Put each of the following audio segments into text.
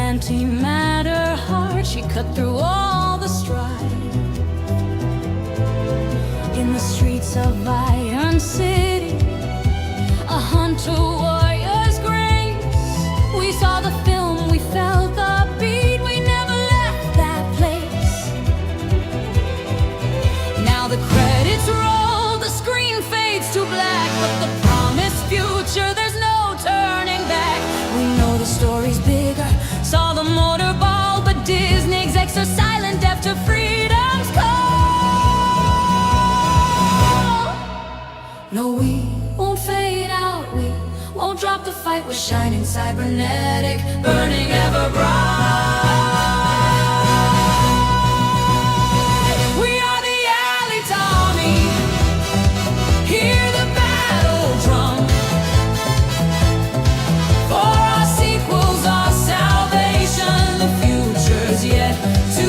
antimatter heart, she cut through all the strife. In the streets of Iron City, a hunter warrior's grace. We saw the film, we felt the beat, we never left that place. Now the credits roll, the screen fades to black, but the promised future, there's no turning back. We know the story's bigger, saw the motorball, but Disney execs are silent after freedom's call. No, we won't fade out, we won't drop the fight. We're shining cybernetic, burning ever bright. We are the Alita army, hear the battle drum. For our sequels, our salvation, the future's yet to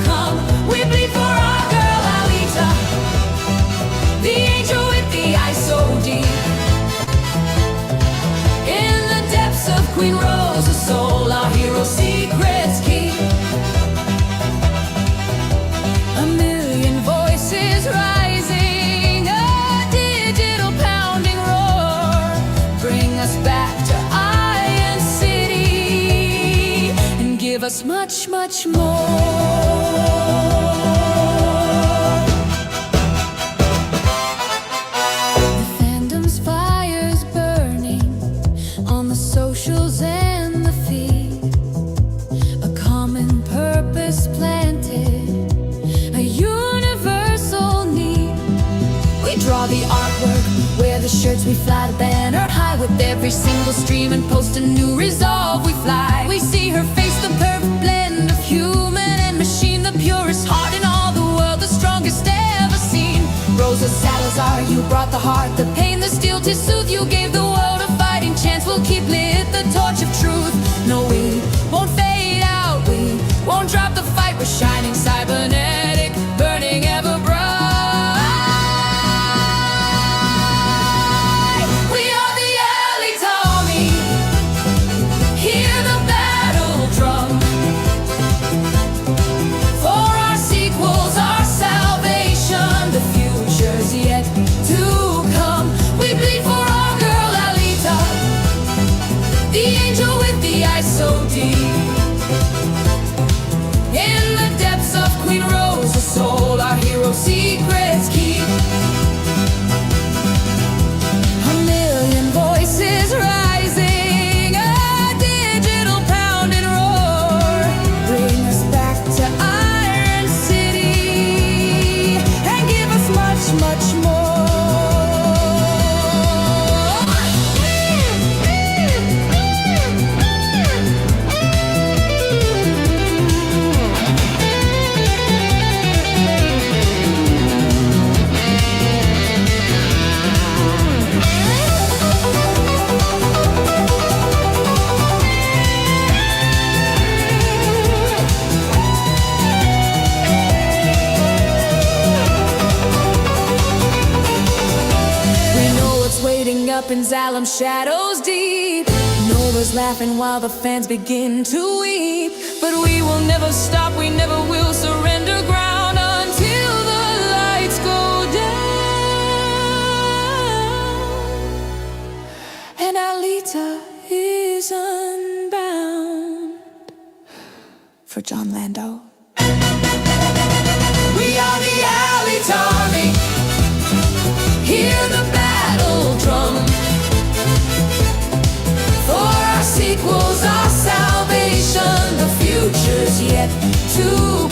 come. We bleed for our girl Alita, the angel with the eyes so deep. In the depths of Queen Rosa's soul, our hero secrets keep. A million voices rising, a digital pounding roar. Bring us back to Iron City and give us much, much more. The fandom's fire's burning on the socials and the feed. A common purpose planted, a universal need. We draw the artwork, wear the shirts, we fly the banner high. With every single stream and post a new resolve, we fly. We see her face, the perfect blend of human and machine, the purest heart in all the world, the strongest ever seen. Rosa Salazar, you brought the heart, the pain, the steel to soothe. You gave the world a fighting chance, we'll keep lit the torch of truth. No, we won't fade out, we won't drop the fight. We're shining cybernetic, burning ever bright. We are the Alita army, hear the battle drum. For our sequels, our salvation, the future's yet to come. We bleed for our girl Alita, the angel with the eyes so deep. In the depths of Queen Rosa's soul, our hero secrets keep. A million voices rising, a digital pounding roar. Bring us back to Iron City and give us much, much more. Up in Zalem's shadows deep, Nova's laughing while the fans begin to weep. But we will never stop, we never will surrender ground until the lights go down and Alita is unbound. For John Lando. We are the Alita army, hear the battle drum. For our sequels, our salvation, the future's yet to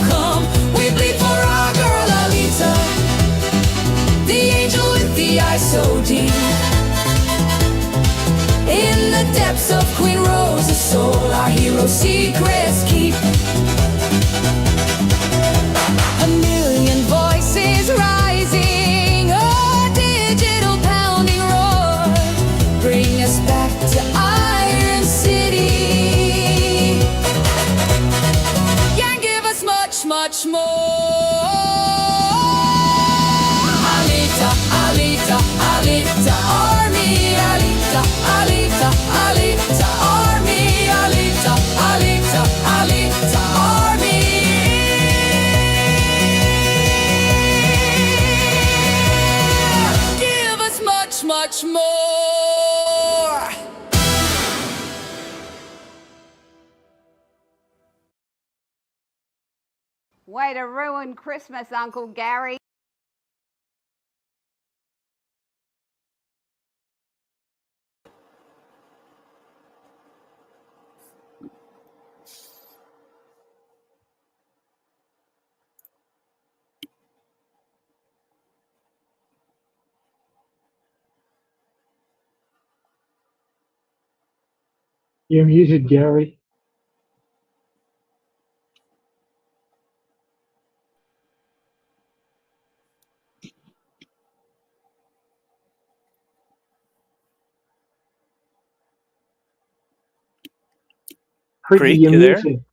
come. We bleed for our girl Alita, the angel with the eyes so deep. In the depths of Queen Rosa's soul, our hero secrets keep. A million voices rising, a digital pounding roar. Bring us back to Iron City. Yeah, give us much, much more. Alita, Alita, Alita army, Alita, Alita, Alita army, Alita, Alita. Way to ruin Christmas, Uncle Gary. You're muted, Gary. Creek, you're you there? muted.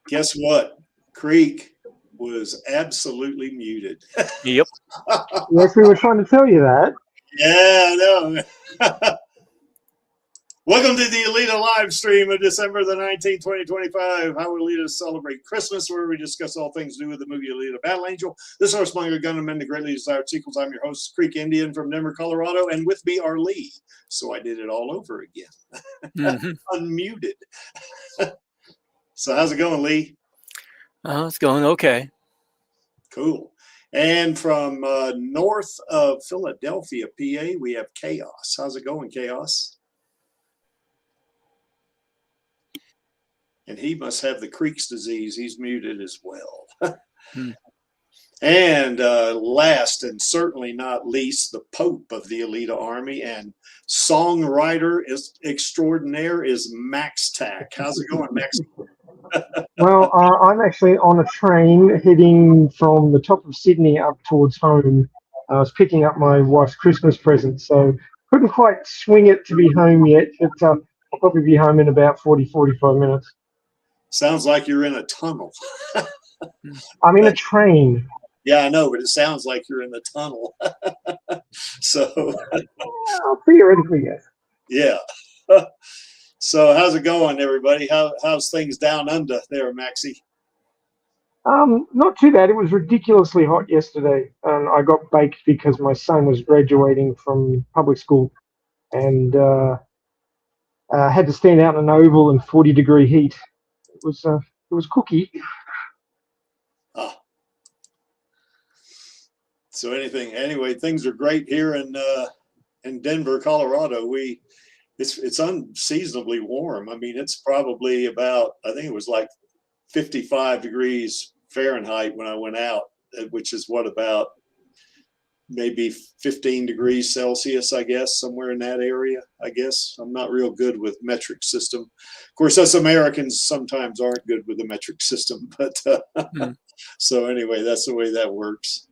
Guess what? Creek was absolutely muted. Yep. Yes, we were trying to tell you that. Yeah, I know. Welcome to the Alita Livestream of December the 19th, 2025. How Alita celebrate Christmas, where we discuss all things to do with the movie Alita Battle Angel. This horsemonger gunman, the greatly desired sequels. I'm your host, Creek Indian from Denver, Colorado, and with me are Lee. So I did it all over again. Unmuted. So how's it going, Lee? It's going okay. Cool. And from north of Philadelphia, PA, we have Chaos. How's it going, Chaos? And he must have the Creek's disease. He's muted as well. And last and certainly not least, the Pope of the Alita Army and songwriter extraordinaire is Maxtac. How's it going, Max? Well, I'm actually on a train heading from the top of Sydney up towards home. I was picking up my wife's Christmas present, so couldn't quite swing it to be home yet, but I'll probably be home in about 45 minutes. Sounds like you're in a tunnel. I'm in a train. Yeah, I know, but it sounds like you're in the tunnel. So, theoretically, yes. Yeah. So, how's it going, everybody? How's things down under there, Maxie? Not too bad. It was ridiculously hot yesterday, and I got baked because my son was graduating from public school, and had to stand out in an oval in 40-degree heat. It was cookie. So anyway, things are great here in Denver, Colorado. It's unseasonably warm. I mean, it's probably about, I think it was like 55 degrees Fahrenheit when I went out, which is what, about maybe 15 degrees Celsius, I guess, somewhere in that area. I guess I'm not real good with metric system. Of course, us Americans sometimes aren't good with the metric system, but so anyway, that's the way that works.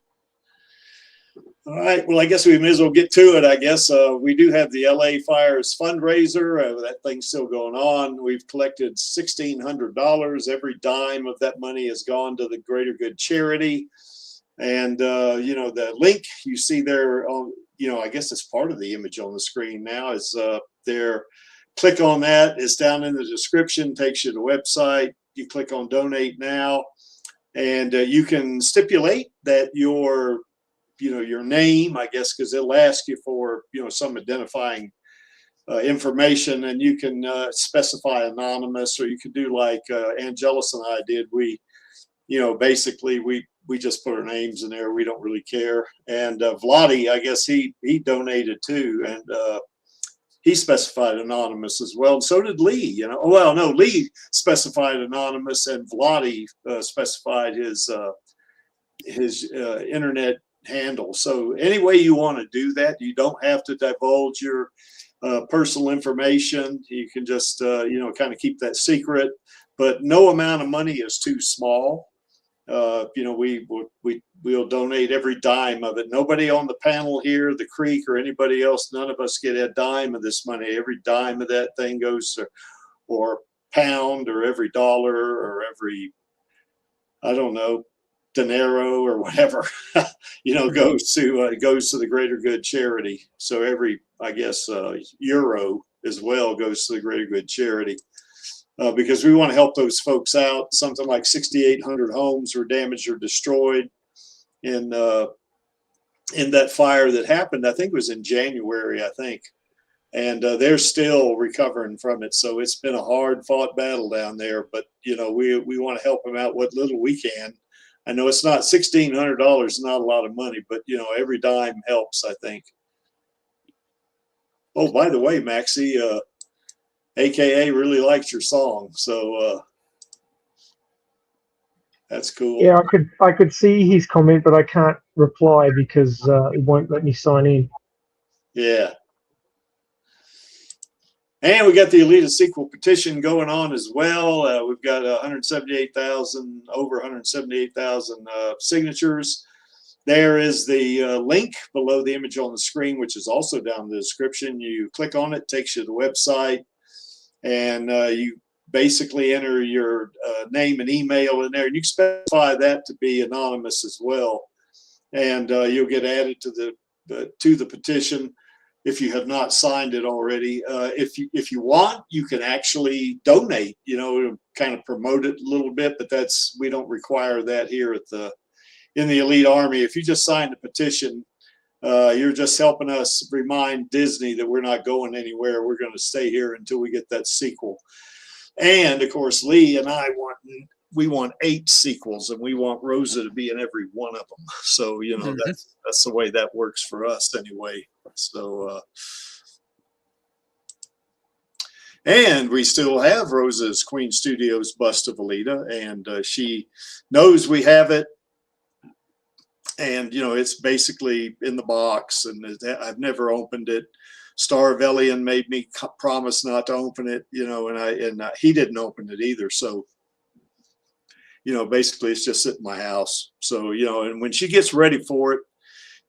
All right. Well, I guess we may as well get to it. I guess we do have the LA Fires fundraiser. That thing's still going on. We've collected $1,600. Every dime of that money has gone to the greater good charity. And, you know, the link you see there, you know, I guess it's part of the image on the screen now is there. Click on that. It's down in the description, takes you to the website. You click on donate now, and you can stipulate that your name, I guess, because it'll ask you for, you know, some identifying information, and you can specify anonymous, or you could do like Angelus and I did. We, you know, basically we just put our names in there. We don't really care. And Vladi, I guess he donated too, and he specified anonymous as well. And so did Lee. You know, well, no, Lee specified anonymous, and Vladi specified his internet handle. So any way you want to do that, you don't have to divulge your personal information. You can just you know, kind of keep that secret, but no amount of money is too small. You know, we'll donate every dime of it. Nobody on the panel here, the Creek or anybody else, none of us get a dime of this money. Every dime of that thing goes to, or pound, or every dollar, or every, I don't know, dinero or whatever, you know, goes to the greater good charity. So every, I guess, euro as well goes to the greater good charity, because we want to help those folks out. Something like 6,800 homes were damaged or destroyed in that fire that happened. I think it was in January, I think. and they're still recovering from it. So it's been a hard fought battle down there, but you know, we want to help them out what little we can. I know it's not $1,600, not a lot of money, but you know, every dime helps, I think. Oh, by the way, Maxie, AKA really likes your song, so that's cool. Yeah, I could see his comment, but I can't reply because it won't let me sign in. Yeah. And we got the Alita sequel petition going on as well. We've got 178,000, over 178,000 signatures. There is the link below the image on the screen, which is also down in the description. You click on it, takes you to the website, and you basically enter your name and email in there. And you can specify that to be anonymous as well. And you'll get added to the petition if you have not signed it already. If you want, you can actually donate, you know, to kind of promote it a little bit, but we don't require that here in the Elite Army. If you just sign the petition, you're just helping us remind Disney that we're not going anywhere. We're going to stay here until we get that sequel. And of course, Lee and I want 8 sequels, and we want Rosa to be in every one of them. So, you know, that's the way that works for us anyway. So, and we still have Rosa's Queen Studios bust of Alita, and she knows we have it. And, you know, it's basically in the box, and I've never opened it. Starvellian made me promise not to open it, you know, and he didn't open it either. So, you know, basically it's just sitting in my house. So, you know, and when she gets ready for it,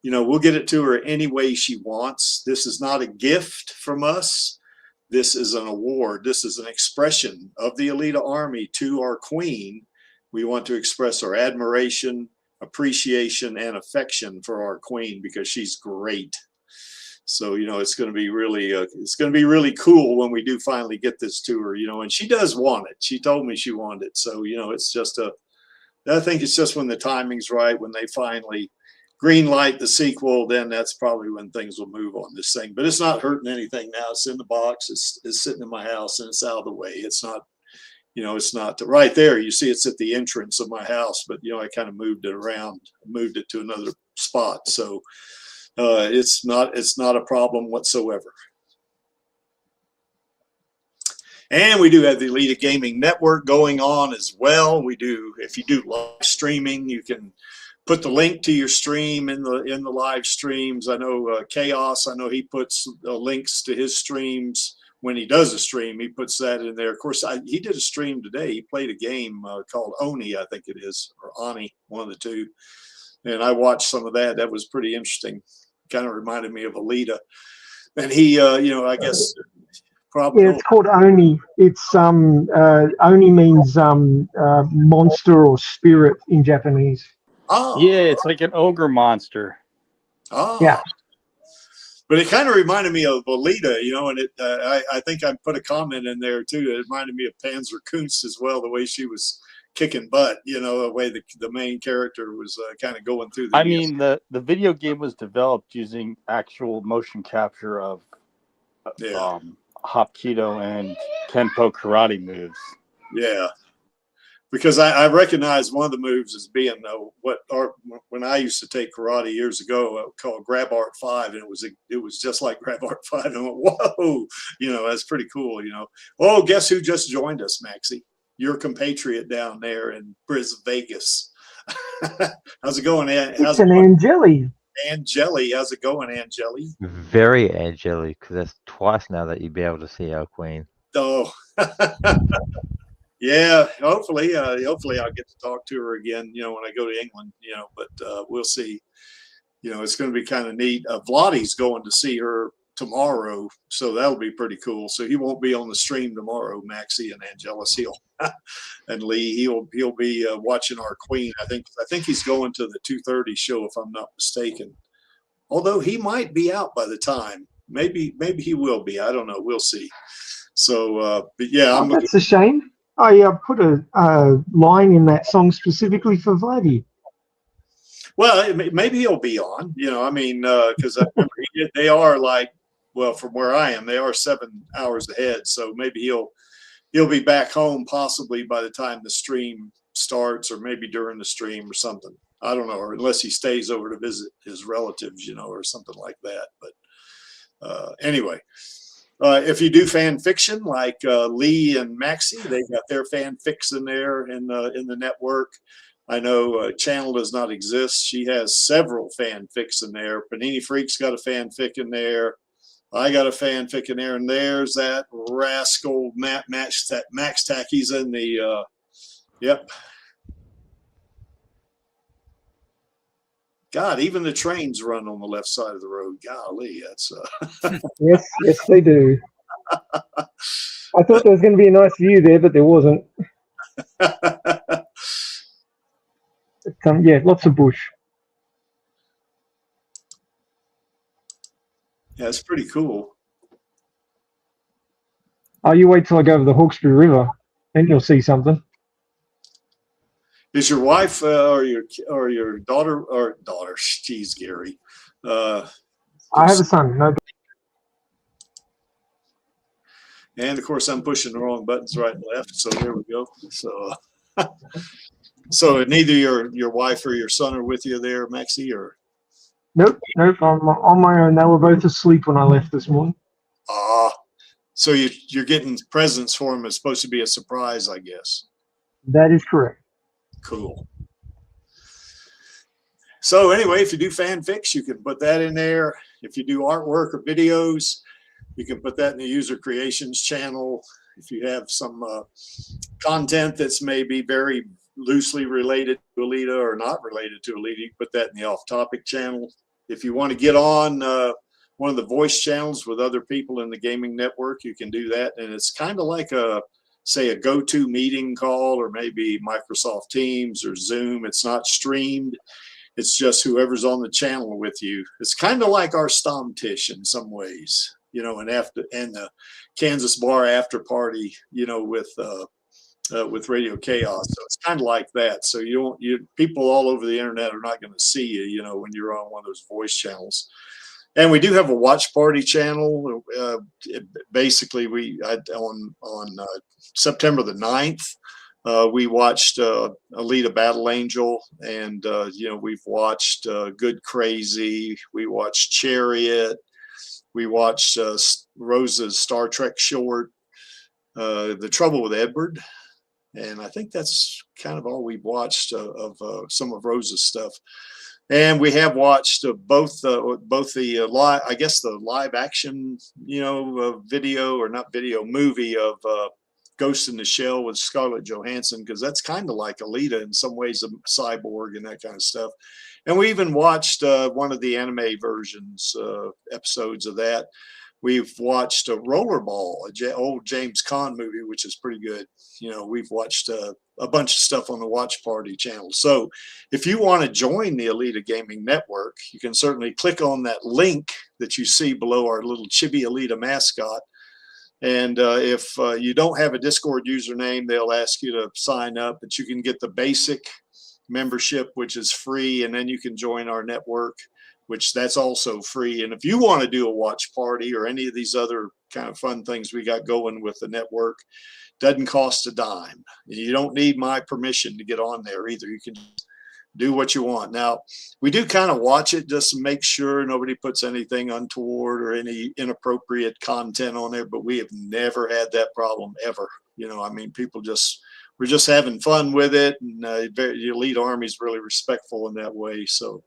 you know, we'll get it to her any way she wants. This is not a gift from us. This is an award. This is an expression of the Alita Army to our queen. We want to express our admiration, appreciation, and affection for our queen because she's great. So, you know, it's going to be really cool when we do finally get this to her, you know, and she does want it. She told me she wanted it. So, you know, it's just I think it's just when the timing's right, when they finally green light the sequel, then that's probably when things will move on this thing. But it's not hurting anything now. It's in the box. It's sitting in my house, and it's out of the way. It's not, you know, it's not right there. You see it's at the entrance of my house, but, you know, I kind of moved it around, moved it to another spot. So, it's not a problem whatsoever. And we do have the Alita Gaming Network going on as well. We do, if you do live streaming, you can put the link to your stream in the live streams. I know Chaos, I know he puts links to his streams when he does a stream. He puts that in there. Of course, he did a stream today. He played a game called Oni, I think it is, or Ani, one of the two. And I watched some of that. That was pretty interesting. Kind of reminded me of Alita. And he, you know, I guess probably. Yeah, it's called Oni. It's Oni means monster or spirit in Japanese. Oh, yeah, it's like an ogre monster. Oh, yeah. But it kind of reminded me of Alita, you know, and it. I think I put a comment in there too. It reminded me of Panzer Kunst as well, the way she was kicking butt, you know, the way the main character was kind of going through. I mean, the video game was developed using actual motion capture of Hapkido and Kenpo karate moves. Yeah, because I recognize one of the moves as being when I used to take karate years ago, called Grab Art 5, and it was just like Grab Art 5. And I went, whoa, you know, that's pretty cool, you know. Oh, guess who just joined us, Maxie? Your compatriot down there in Vegas. How's it going, It's an Angeli. Angeli, how's it going, Angeli? Very angelic, because that's twice now that you'd be able to see our queen. Oh, yeah. Hopefully I'll get to talk to her again, you know, when I go to England, you know, but we'll see. You know, it's going to be kind of neat. Vladdy's going to see her tomorrow, so that'll be pretty cool. So he won't be on the stream tomorrow, Maxie and Angelus. And Lee, he'll be watching our queen. I think he's going to the 2:30 show, if I'm not mistaken. Although he might be out by the time. Maybe he will be. I don't know. We'll see. So, but yeah, that's a shame. I put a line in that song specifically for Vladdy. Well, maybe he'll be on. You know, I mean, because they are like well, from where I am, they are 7 hours ahead. So maybe he'll be back home possibly by the time the stream starts, or maybe during the stream or something. I don't know, or unless he stays over to visit his relatives, you know, or something like that. But anyway, if you do fan fiction like Lee and Maxie, they got their fan fics in there in the network. I know Channel does not exist. She has several fan fics in there. Panini Freak's got a fanfic in there. I got a fanfic in there, and there's that rascal Maxtac. He's in the yep. God, even the trains run on the left side of the road. Golly, that's Yes, they do. I thought there was going to be a nice view there, but there wasn't. Yeah, lots of bush. Yeah, it's pretty cool. Oh, you wait till I go over the Hawkesbury River, and you'll see something. Is your wife or your daughter or daughter? Geez, Gary. I have a son. No. And of course, I'm pushing the wrong buttons right and left. So there we go. So, so neither your wife or your son are with you there, Maxie, or? Nope. I'm on my own. They were both asleep when I left this morning. So you're getting presents for them. It's supposed to be a surprise, I guess. That is correct. Cool. So anyway, if you do fanfics, you can put that in there. If you do artwork or videos, you can put that in the user creations channel. If you have some content that's maybe very loosely related to Alita or not related to Alita, you put that in the off-topic channel. If you want to get on one of the voice channels with other people in the gaming network, you can do that. And it's kind of like say a go-to meeting call, or maybe Microsoft Teams or Zoom. It's not streamed. It's just whoever's on the channel with you. It's kind of like our Stammtisch in some ways, you know, and the Kansas Bar after party, you know, with Radio Chaos. So it's kind of like that. So people all over the internet are not going to see you, you know, when you're on one of those voice channels. And we do have a watch party channel. Basically, on September the 9th, we watched Alita Battle Angel, and you know, we've watched Good Crazy. We watched Chariot. We watched Rosa's Star Trek short, The Trouble with Edward, and I think that's kind of all we've watched of some of Rosa's stuff. And we have watched both the live, I guess the live action, you know, video, or not video, movie of Ghost in the Shell with Scarlett Johansson, because that's kind of like Alita in some ways, a cyborg and that kind of stuff. And we even watched one of the anime versions, episodes of that. We've watched a Rollerball, old James Caan movie, which is pretty good. You know, we've watched a bunch of stuff on the Watch Party channel. So if you want to join the Alita Gaming Network, you can certainly click on that link that you see below our little chibi Alita mascot. And if you don't have a Discord username, they'll ask you to sign up, but you can get the basic membership, which is free, and then you can join our network, which that's also free. And if you want to do a watch party or any of these other kind of fun things we got going with the network, doesn't cost a dime. You don't need my permission to get on there either. You can do what you want. Now, we do kind of watch it just to make sure nobody puts anything untoward or any inappropriate content on there, but we have never had that problem ever. You know, I mean, we're just having fun with it, and the Elite Army is really respectful in that way. So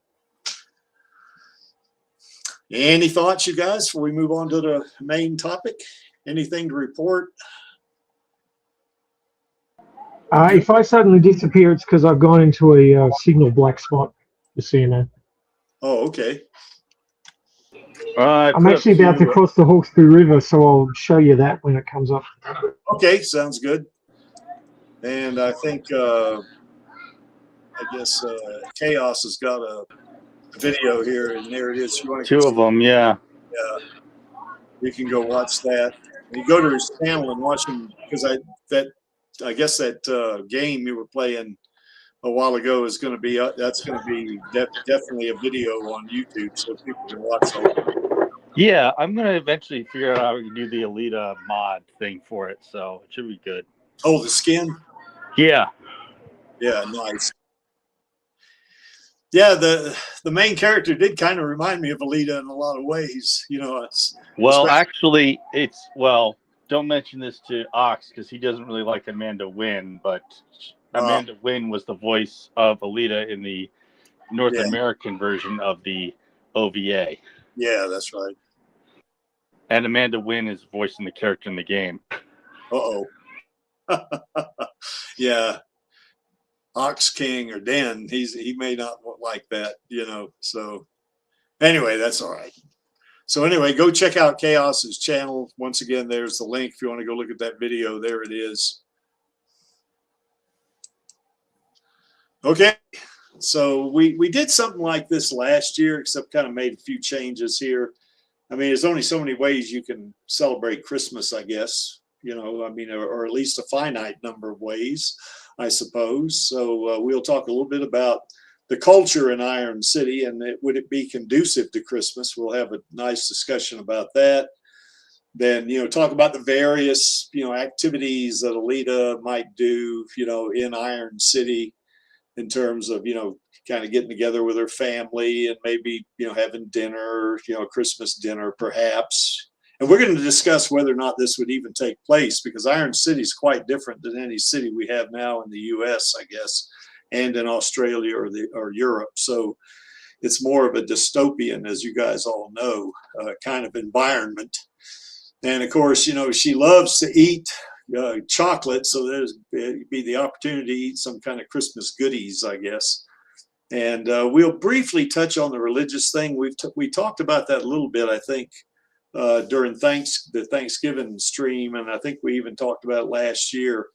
any thoughts, you guys, before we move on to the main topic? Anything to report? If I suddenly disappear, it's because I've gone into a signal black spot, just so you know. Oh, okay. I'm actually about to cross the Hawkesbury River, so I'll show you that when it comes up. Okay, sounds good. And I think, I guess Chaos has got a video here, and there it is. You want to Two of them, yeah. Yeah, you can go watch that. And you go to his channel and watch him, because I guess that game you were playing a while ago is going to be that's going to be definitely a video on YouTube, so people can watch it. Yeah, I'm gonna eventually figure out how we can do the Alita mod thing for it, so it should be good. Oh, the skin. Yeah. Yeah, nice. Yeah, the main character did kind of remind me of Alita in a lot of ways. You know, Well, actually, don't mention this to Ox because he doesn't really like Amanda Wynn, but Amanda Wynn was the voice of Alita in the North American version of the OVA. Yeah, that's right. And Amanda Wynn is voicing the character in the game. Uh-oh. Yeah. Ox King or Den, he may not like that, you know. So anyway, that's all right. So anyway, go check out Chaos's channel. Once again, there's the link if you want to go look at that video. There it is. Okay. So we did something like this last year, except kind of made a few changes here. I mean, there's only so many ways you can celebrate Christmas, I guess, you know, I mean, or at least a finite number of ways, I suppose. So we'll talk a little bit about the culture in Iron City and would it be conducive to Christmas? We'll have a nice discussion about that. Then, you know, talk about the various, you know, activities that Alita might do, you know, in Iron City in terms of, you know, kind of getting together with her family and maybe, you know, having dinner, you know, Christmas dinner perhaps. And we're going to discuss whether or not this would even take place because Iron City is quite different than any city we have now in the US, I guess, and in Australia or Europe. So it's more of a dystopian, as you guys all know, kind of environment. And of course, you know, she loves to eat chocolate, so there'd be the opportunity to eat some kind of Christmas goodies, I guess. And we'll briefly touch on the religious thing. We talked about that a little bit, I think, during the Thanksgiving stream, and I think we even talked about it last year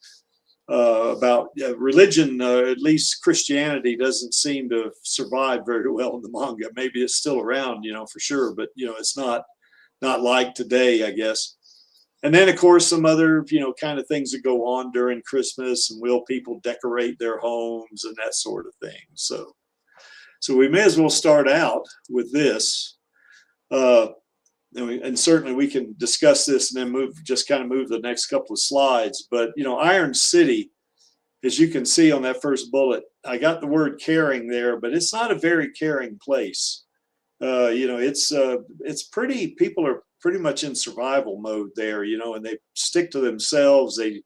about religion. At least Christianity doesn't seem to survive very well in the manga. Maybe it's still around, you know, for sure, but you know, it's not like today, I guess. And then, of course, some other, you know, kind of things that go on during Christmas, and will people decorate their homes and that sort of thing. So we may as well start out with this. And certainly we can discuss this and then move the next couple of slides. But, you know, Iron City, as you can see on that first bullet, I got the word caring there, but it's not a very caring place. You know, it's pretty, people are pretty much in survival mode there, you know, and they stick to themselves. They,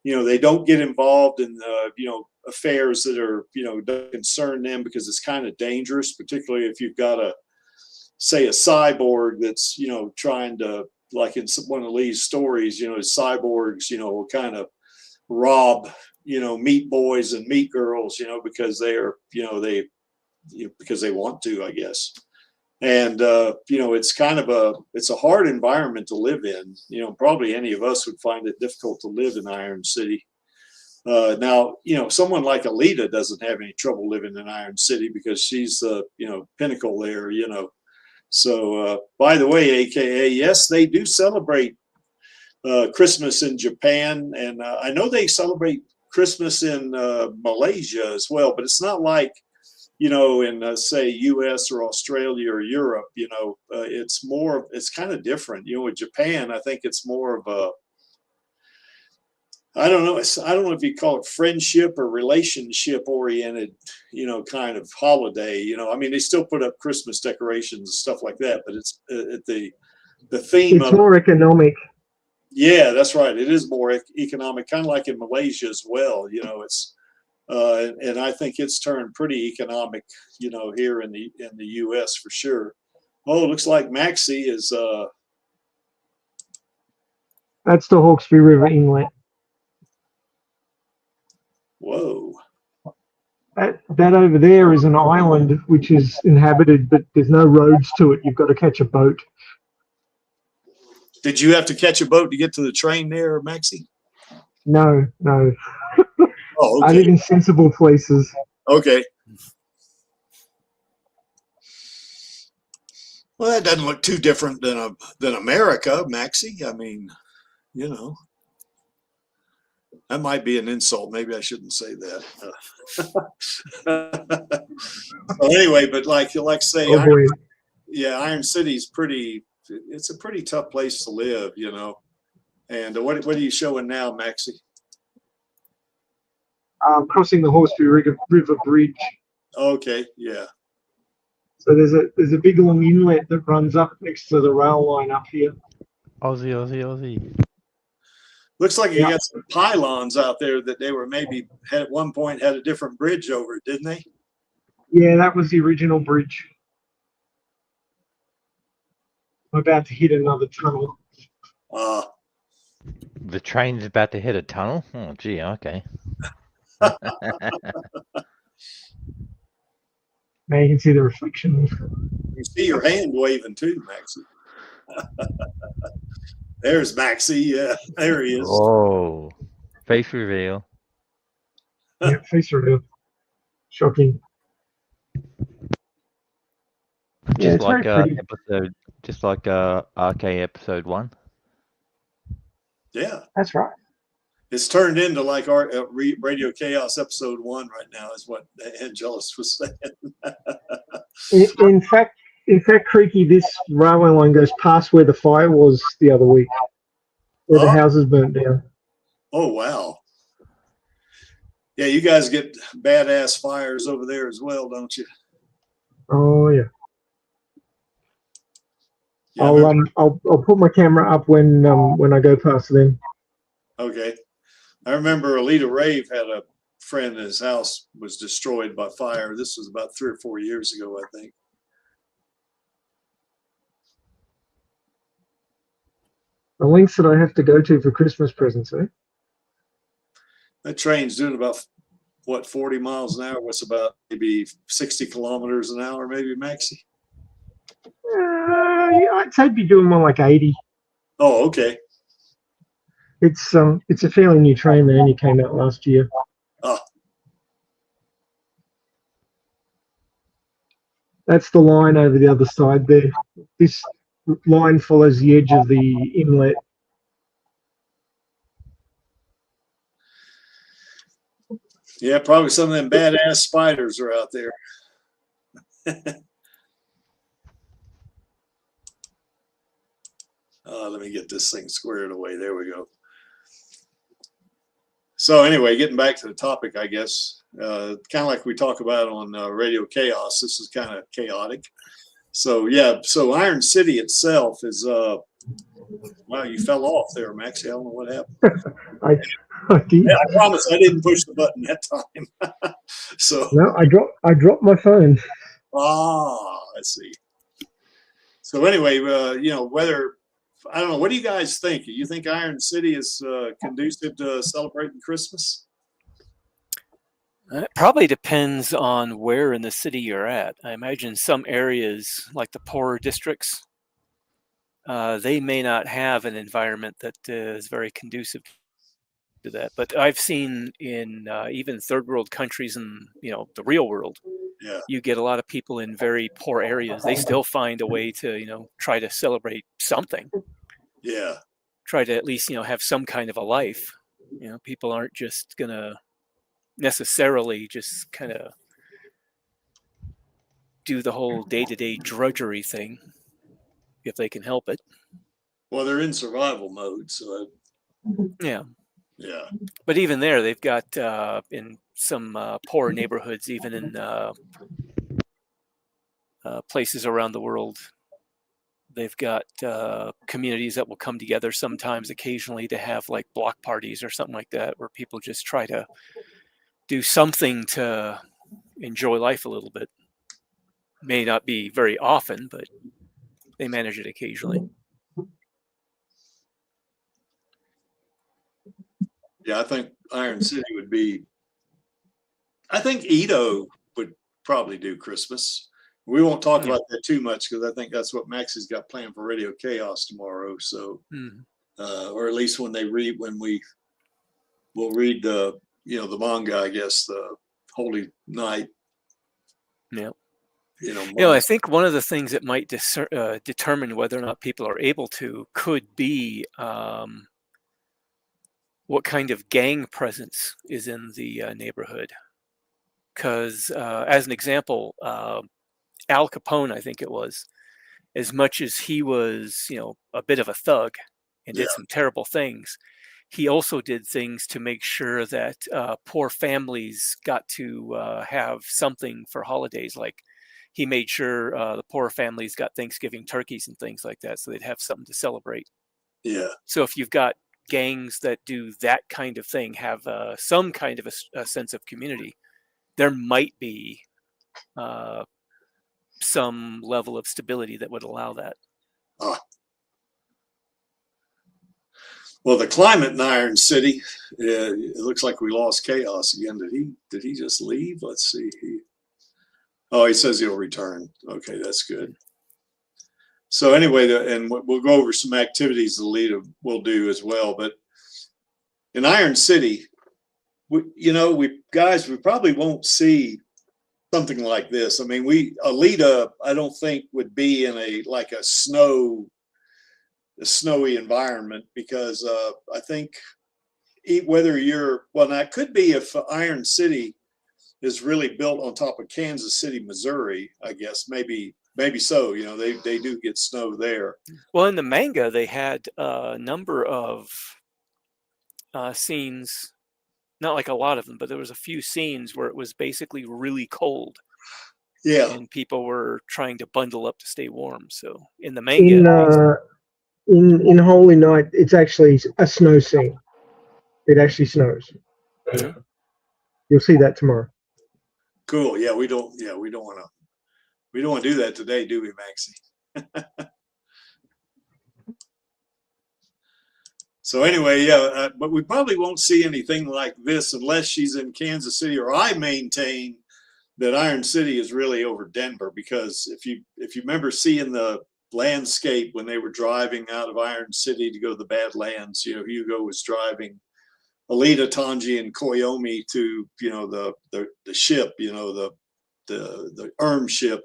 you know, they don't get involved in, you know, affairs that are, you know, don't concern them because it's kind of dangerous, particularly if you've got say a cyborg that's, you know, trying to, like in one of Lee's stories, you know, cyborgs, you know, will kind of rob, you know, meat boys and meat girls, you know, because they're, you know, because they want to, I guess. And, you know, it's kind of it's a hard environment to live in. You know, probably any of us would find it difficult to live in Iron City. Now, you know, someone like Alita doesn't have any trouble living in Iron City because she's the, you know, pinnacle there, you know. So, by the way, AKA, yes, they do celebrate Christmas in Japan. And I know they celebrate Christmas in Malaysia as well, but it's not like, you know, in say US or Australia or Europe, you know, it's kind of different. You know, with Japan, I think it's more of a, I don't know if you call it friendship or relationship oriented, you know, kind of holiday. You know, I mean, they still put up Christmas decorations and stuff like that, but it's the theme. It's more economic. Yeah, that's right. It is more economic, kind of like in Malaysia as well. You know, it's and I think it's turned pretty economic, you know, here in the US for sure. Oh, it looks like Maxie is. That's the Hawkesbury River Inlet. Whoa. That over there is an island which is inhabited, but there's no roads to it. You've got to catch a boat. Did you have to catch a boat to get to the train there, Maxie? No. Oh, okay. I live in sensible places. Okay. Well, that doesn't look too different than America, Maxie. I mean, you know. That might be an insult. Maybe I shouldn't say that. Well, anyway, but like say, Oh, Iron City's pretty it's a pretty tough place to live, you know. And what are you showing now, Maxie? Crossing the Horseshoe River Bridge. Okay, yeah. So there's a big long inlet that runs up next to the rail line up here. Aussie, Aussie, Aussie. Looks like you Yeah. got some pylons out there that they were maybe at one point had a different bridge over it, didn't they? Yeah, that was the original bridge. I'm about to hit another tunnel. The train's about to hit a tunnel? Oh, gee, okay. Now you can see the reflection. You see your hand waving too, Maxie. There's Maxie. Yeah, there he is. Oh, face reveal. Yeah, face reveal. Shocking. Yeah, Just it's like very pretty. episode, just like RK episode 1. Yeah, That's right. it's turned into like our Radio Chaos episode 1 right now, is what Angelus was saying. In fact, Creaky, this railway line goes past where the fire was the other week, where the houses burnt down. Oh wow. Yeah, you guys get badass fires over there as well, don't you? Oh yeah. Yeah, I'll put my camera up when I go past them. okay. I remember Alita Rave had a friend, his house was destroyed by fire. This was about 3 or 4 years ago, I think. The lengths that I have to go to for Christmas presents, eh? That train's doing about, what, 40 miles an hour? What's about maybe 60 kilometers an hour, maybe, Maxie? Yeah, I'd say it'd be doing more like 80. Oh, okay. It's a fairly new train. It only came out last year. Oh, That's the line over the other side there. This line follows the edge of the inlet. yeah, probably some of them badass spiders are out there. Let me get this thing squared away. There we go. So anyway, getting back to the topic, I guess, kind of like we talk about on Radio Chaos, this is kind of chaotic. So yeah, so Iron City itself is, wow, you fell off there, Maxie. I don't know what happened. I did. Yeah, I promise I didn't push the button that time. So No, I dropped my phone. I see. So anyway, you know, whether, I don't know, what do you guys think? You think Iron City is conducive to celebrating Christmas? It probably depends on where in the city you're at. I imagine some areas, like the poorer districts, they may not have an environment that is very conducive to that. But I've seen in even third world countries and, you know, the real world, Yeah. you get a lot of people in very poor areas. They still find a way to, you know, try to celebrate something. Yeah. Try to at least, you know, have some kind of a life. You know, people aren't just gonna necessarily just kind of do the whole day-to-day drudgery thing if they can help it. Well, they're in survival mode, so Yeah. yeah. But even there, they've got in some poor neighborhoods, even in places around the world, they've got communities that will come together sometimes occasionally to have like block parties or something like that, where people just try to do something to enjoy life a little bit. May not be very often, but they manage it occasionally. Yeah, I think Iron City would be, I think Edo would probably do Christmas. We won't talk about that too much because I think that's what Maxie's got planned for Radio Chaos tomorrow. So, or at least when we'll read the, you know, the manga, I guess, the Holy Night. Yeah. You know, I think one of the things that might determine whether or not people are able to could be what kind of gang presence is in the neighborhood. Because as an example, Al Capone, I think it was, as much as he was, a bit of a thug and did some terrible things, he also did things to make sure that poor families got to have something for holidays. Like he made sure the poor families got Thanksgiving turkeys and things like that, so they'd have something to celebrate. Yeah. So if you've got gangs that do that kind of thing, have some kind of a sense of community, there might be some level of stability that would allow that. Well, the climate in Iron City, it looks like we lost Chaos again. Did he just leave? Let's see. He says he'll return. Okay, that's good. So anyway, and we'll go over some activities the Alita will do as well. But in Iron City, we probably won't see something like this. I mean, Alita, I don't think would be in a snowy environment, because I think whether that could be if Iron City is really built on top of Kansas City, Missouri, I guess maybe so. They do get snow there. Well, in the manga, they had a number of scenes, not like a lot of them, but there was a few scenes where it was basically really cold. Yeah. And people were trying to bundle up to stay warm. So in the manga, in Holy Night, it's actually a snow scene. It actually snows. Mm-hmm. You'll see that tomorrow. Cool. Yeah, we don't want to do that today, do we, Maxie? So anyway, but we probably won't see anything like this unless she's in Kansas City, or I maintain that Iron City is really over Denver, because if you remember seeing the landscape when they were driving out of Iron City to go to the Badlands, Hugo was driving Alita, Tanji, and Koyomi to the ship, the Erm ship.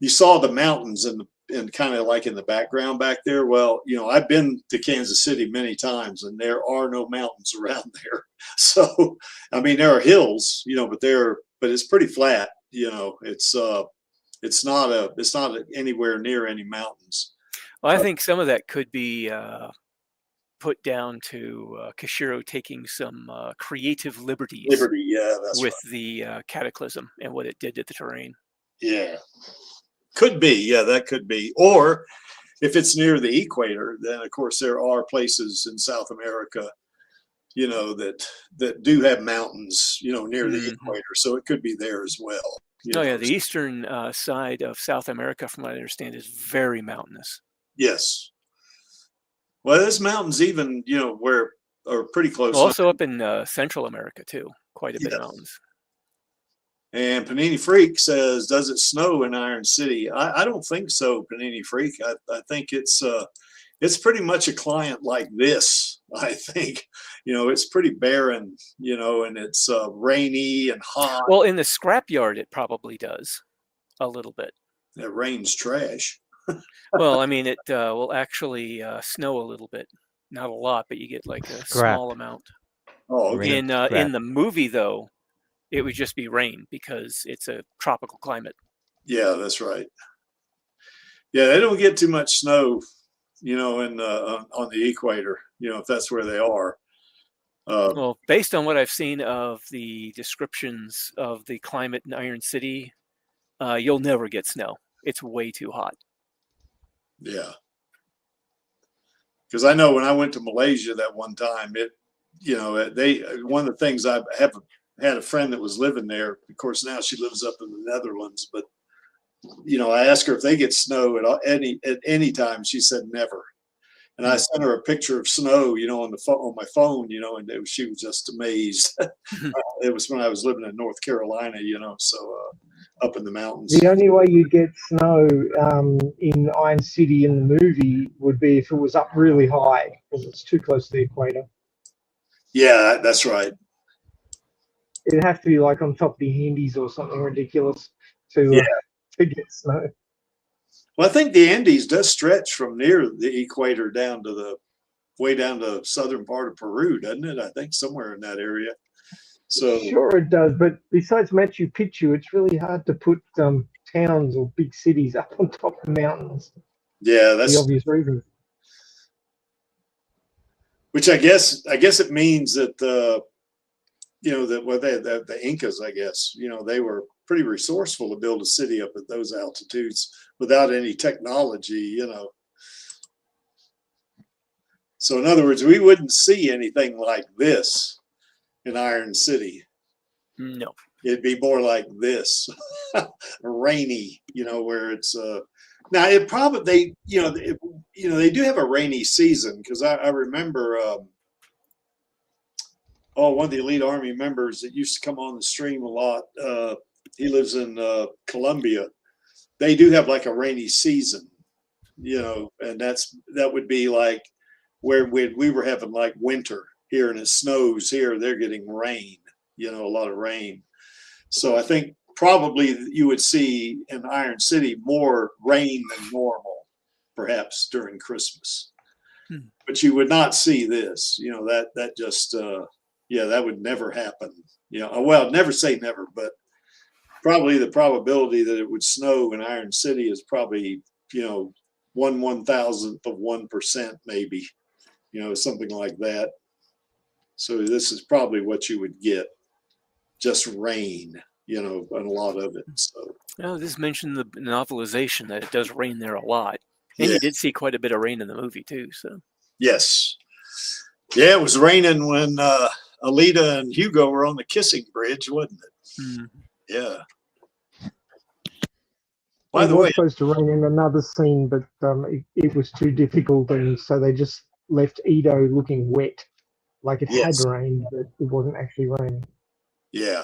You saw the mountains and kind of like in the background back there. Well, I've been to Kansas City many times, and there are no mountains around there. So I mean, there are hills, but it's pretty flat. It's not anywhere near any mountains. Well, I think some of that could be put down to Kishiro taking some creative liberties. That's with right. The cataclysm and what it did to the terrain. Yeah, could be. Yeah, that could be. Or if it's near the equator, then of course there are places in South America, that do have mountains, near the equator. So it could be there as well. Yeah, the eastern side of South America, from what I understand, is very mountainous. Yes. Well, there's mountains even, where are pretty close. Also up in Central America too, quite a bit of mountains. And Panini Freak says, does it snow in Iron City? I don't think so, Panini Freak. I think it's pretty much a client like this. I think, it's pretty barren, and it's rainy and hot. Well, in the scrapyard, it probably does a little bit. It rains trash. Well, I mean, it will actually snow a little bit, not a lot, but you get like a small amount. Oh, okay. In the movie, though, it would just be rain because it's a tropical climate. Yeah, that's right. Yeah, they don't get too much snow, on the equator, if that's where they are. Well, based on what I've seen of the descriptions of the climate in Iron City, you'll never get snow. It's way too hot. Yeah. Because I know when I went to Malaysia that one time, one of the things I have had a friend that was living there. Of course, now she lives up in the Netherlands, but I asked her if they get snow at any time. She said never. And I sent her a picture of snow, on my phone, and she was just amazed. It was when I was living in North Carolina, so up in the mountains. The only way you'd get snow in Iron City in the movie would be if it was up really high, because it's too close to the equator. Yeah, that's right. It'd have to be like on top of the Andes or something ridiculous to get snow. Well, I think the Andes does stretch from near the equator way down to southern part of Peru, doesn't it? I think somewhere in that area. So sure it does, but besides Machu Picchu, it's really hard to put towns or big cities up on top of mountains. Yeah, the that's obvious reason. which I guess it means that the Incas, I guess, they were pretty resourceful to build a city up at those altitudes without any technology, So in other words, we wouldn't see anything like this in Iron City. No. It'd be more like this, rainy, where it's now it probably they do have a rainy season, because I remember one of the Elite Army members that used to come on the stream a lot. He lives in Colombia. They do have like a rainy season, and that would be like where we were having like winter here and it snows here. They're getting rain, a lot of rain. So I think probably you would see in Iron City more rain than normal, perhaps during Christmas. But you would not see this, that just, that would never happen. Well, never say never, but probably the probability that it would snow in Iron City is probably, 1/1000th of 1%, maybe, something like that. So this is probably what you would get. Just rain, and a lot of it. So This mentioned the novelization that it does rain there a lot, and you did see quite a bit of rain in the movie too. So yes, yeah, it was raining when Alita and Hugo were on the kissing bridge, wasn't it? Yeah. By the It was way, supposed to rain in another scene, but it was too difficult, and so they just left Edo looking wet, like it had rained, but it wasn't actually raining. yeah.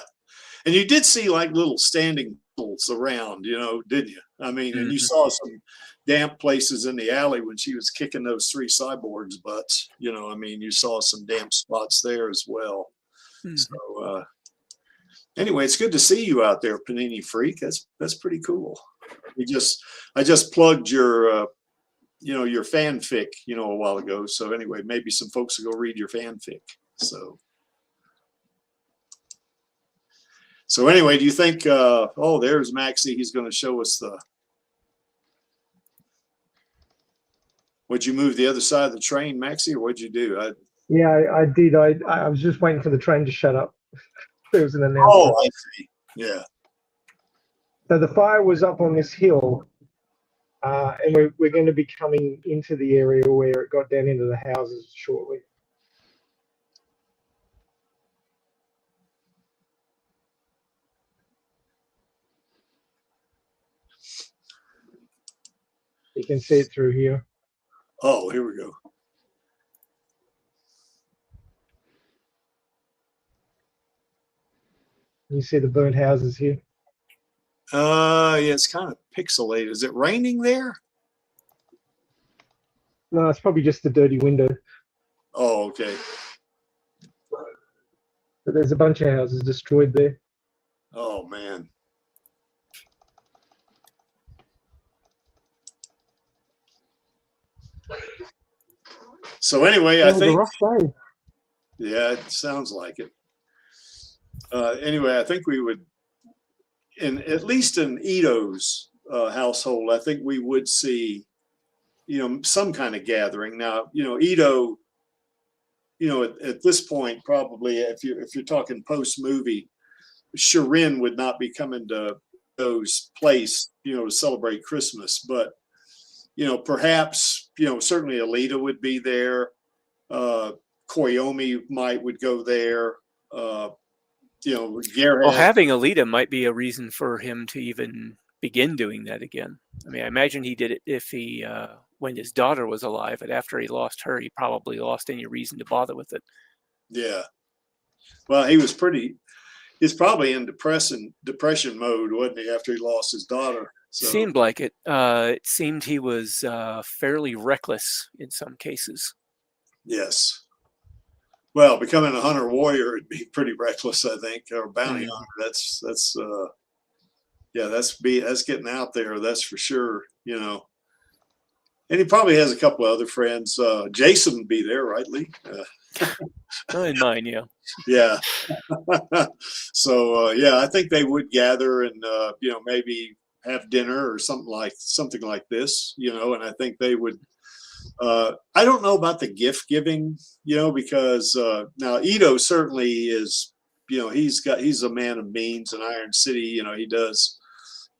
And you did see like little standing pools around, didn't you? I mean, and you saw some damp places in the alley when she was kicking those 3 cyborgs' butts. I mean, you saw some damp spots there as well. So anyway, it's good to see you out there, Panini Freak. That's pretty cool. I just plugged your your fanfic, a while ago. So anyway, maybe some folks will go read your fanfic. So anyway, do you think, there's Maxie. He's going to show us would you move the other side of the train, Maxie, or what'd you do? I did. I was just waiting for the train to shut up. There was an announcement. Oh, I see. Yeah. So the fire was up on this hill, and we're going to be coming into the area where it got down into the houses shortly. You can see it through here. Oh, here we go. You see the burnt houses here? Yeah, it's kind of pixelated. Is it raining there? No, it's probably just the dirty window. Oh, okay. But there's a bunch of houses destroyed there. Oh, man. So anyway, I think, a rough day. Yeah, it sounds like it. Anyway, I think we would, at least in Ito's household, I think we would see, some kind of gathering. Now, Ito, at this point, probably if you're talking post movie, Shirin would not be coming to Ito's place, to celebrate Christmas, but perhaps, certainly Alita would be there. Koyomi would go there. Garrett. Well, having Alita might be a reason for him to even begin doing that again. I mean, I imagine he did it if he, when his daughter was alive, and after he lost her, he probably lost any reason to bother with it. Yeah. Well, he's probably in depression mode, wasn't he, after he lost his daughter? So. Seemed like it. It seemed he was fairly reckless in some cases. Yes. Well, becoming a hunter warrior would be pretty reckless, I think, or a bounty hunter. That's getting out there. That's for sure. And he probably has a couple of other friends. Jason would be there, right, Lee? In mine, yeah. Yeah. So I think they would gather and maybe have dinner or something like this, you know. And I think they would. I don't know about the gift giving, you know, because now Ito certainly is, you know, he's a man of means in Iron City. You know, he does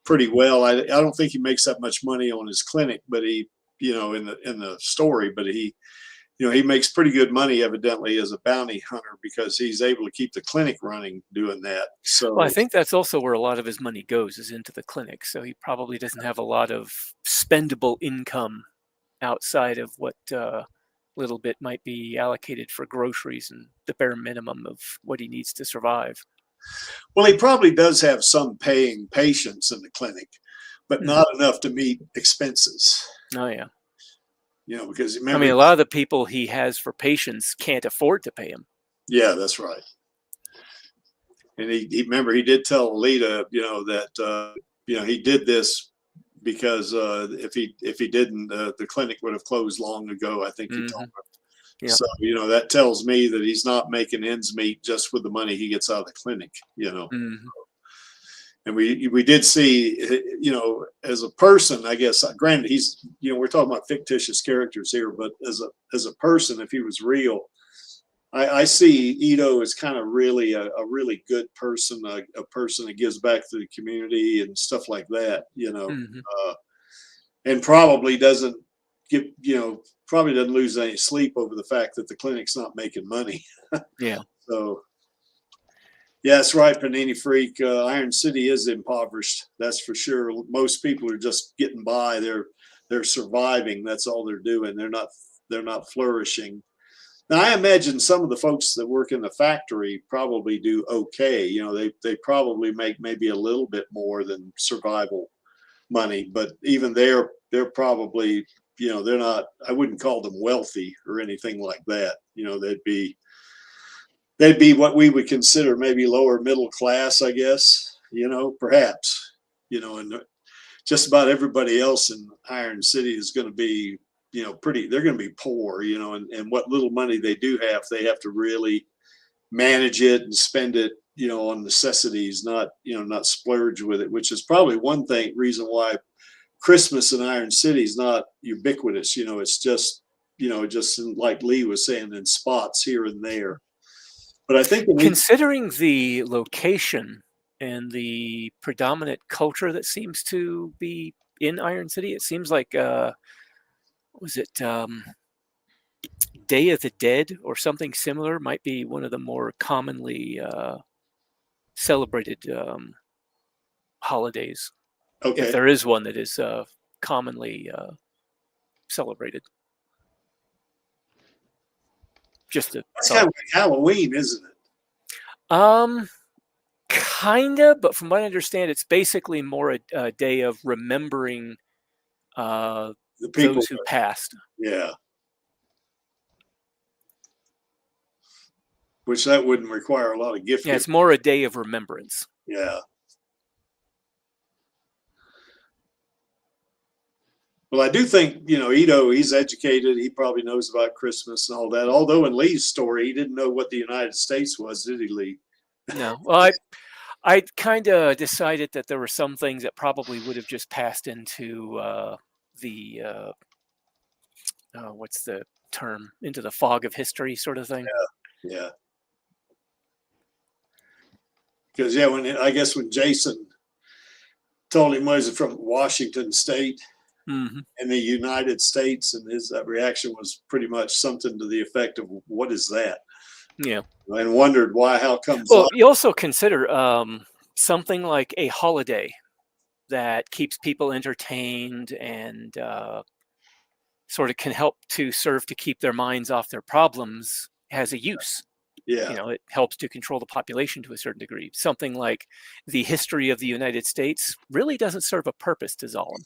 pretty well. I don't think he makes that much money on his clinic, but he, you know, in the story, but he, you know, he makes pretty good money evidently as a bounty hunter because he's able to keep the clinic running doing that. So Well, I think that's also where a lot of his money goes, is into the clinic. So he probably doesn't have a lot of spendable income outside of what little bit might be allocated for groceries and the bare minimum of what he needs to survive. well, he probably does have some paying patients in the clinic, but not enough to meet expenses. Oh, yeah. You know, because I remember, mean, a lot of the people he has for patients can't afford to pay him. yeah, that's right. And he remember he did tell Alita, you know, that you know, he did this because if he didn't, the clinic would have closed long ago. I think he told her. Yeah. So, you know, that tells me that he's not making ends meet just with the money he gets out of the clinic, you know. And we did see, you know, as a person, I guess, granted, he's, you know, we're talking about fictitious characters here, but as a person, if he was real, I see Ito as kind of really a really good person, a person that gives back to the community and stuff like that, you know, and probably doesn't get, you know, probably doesn't lose any sleep over the fact that the clinic's not making money. Yeah. So, yeah, that's right, Panini Freak. Iron City is impoverished. That's for sure. Most people are just getting by. They're surviving. That's all they're doing. They're not flourishing. Now, I imagine some of the folks that work in the factory probably do okay. You know, they probably make maybe a little bit more than survival money, but even they're probably, you know, they're not. I wouldn't call them wealthy or anything like that. You know, they'd be what we would consider maybe lower middle class, I guess, you know, perhaps, you know, and just about everybody else in Iron City is going to be, you know, they're going to be poor, you know, and what little money they do have, they have to really manage it and spend it, you know, on necessities, not splurge with it, which is probably one reason why Christmas in Iron City is not ubiquitous. You know, it's just, you know, just like Lee was saying, in spots here and there. But I think considering the location and the predominant culture that seems to be in Iron City, it seems like was it Day of the Dead or something similar might be one of the more commonly celebrated holidays. Okay. If there is one that is commonly celebrated. It's kind of like Halloween, isn't it? Kinda, but from what I understand, it's basically more a day of remembering the people, those who passed. Yeah. Which that wouldn't require a lot of gift. Yeah, it's more a day of remembrance. Yeah. Well, I do think, you know, Ito, he's educated. He probably knows about Christmas and all that. Although in Lee's story, he didn't know what the United States was, did he, Lee? No. Well, I kind of decided that there were some things that probably would have just passed into what's the term? Into the fog of history sort of thing. Yeah. Yeah. Because, yeah, when Jason told him, was it from Washington State? In the United States, and his reaction was pretty much something to the effect of, "What is that?" Yeah, and wondered why. How comes? Well, you also consider something like a holiday that keeps people entertained and sort of can help to serve to keep their minds off their problems has a use. Yeah, you know, it helps to control the population to a certain degree. Something like the history of the United States really doesn't serve a purpose to Zolom.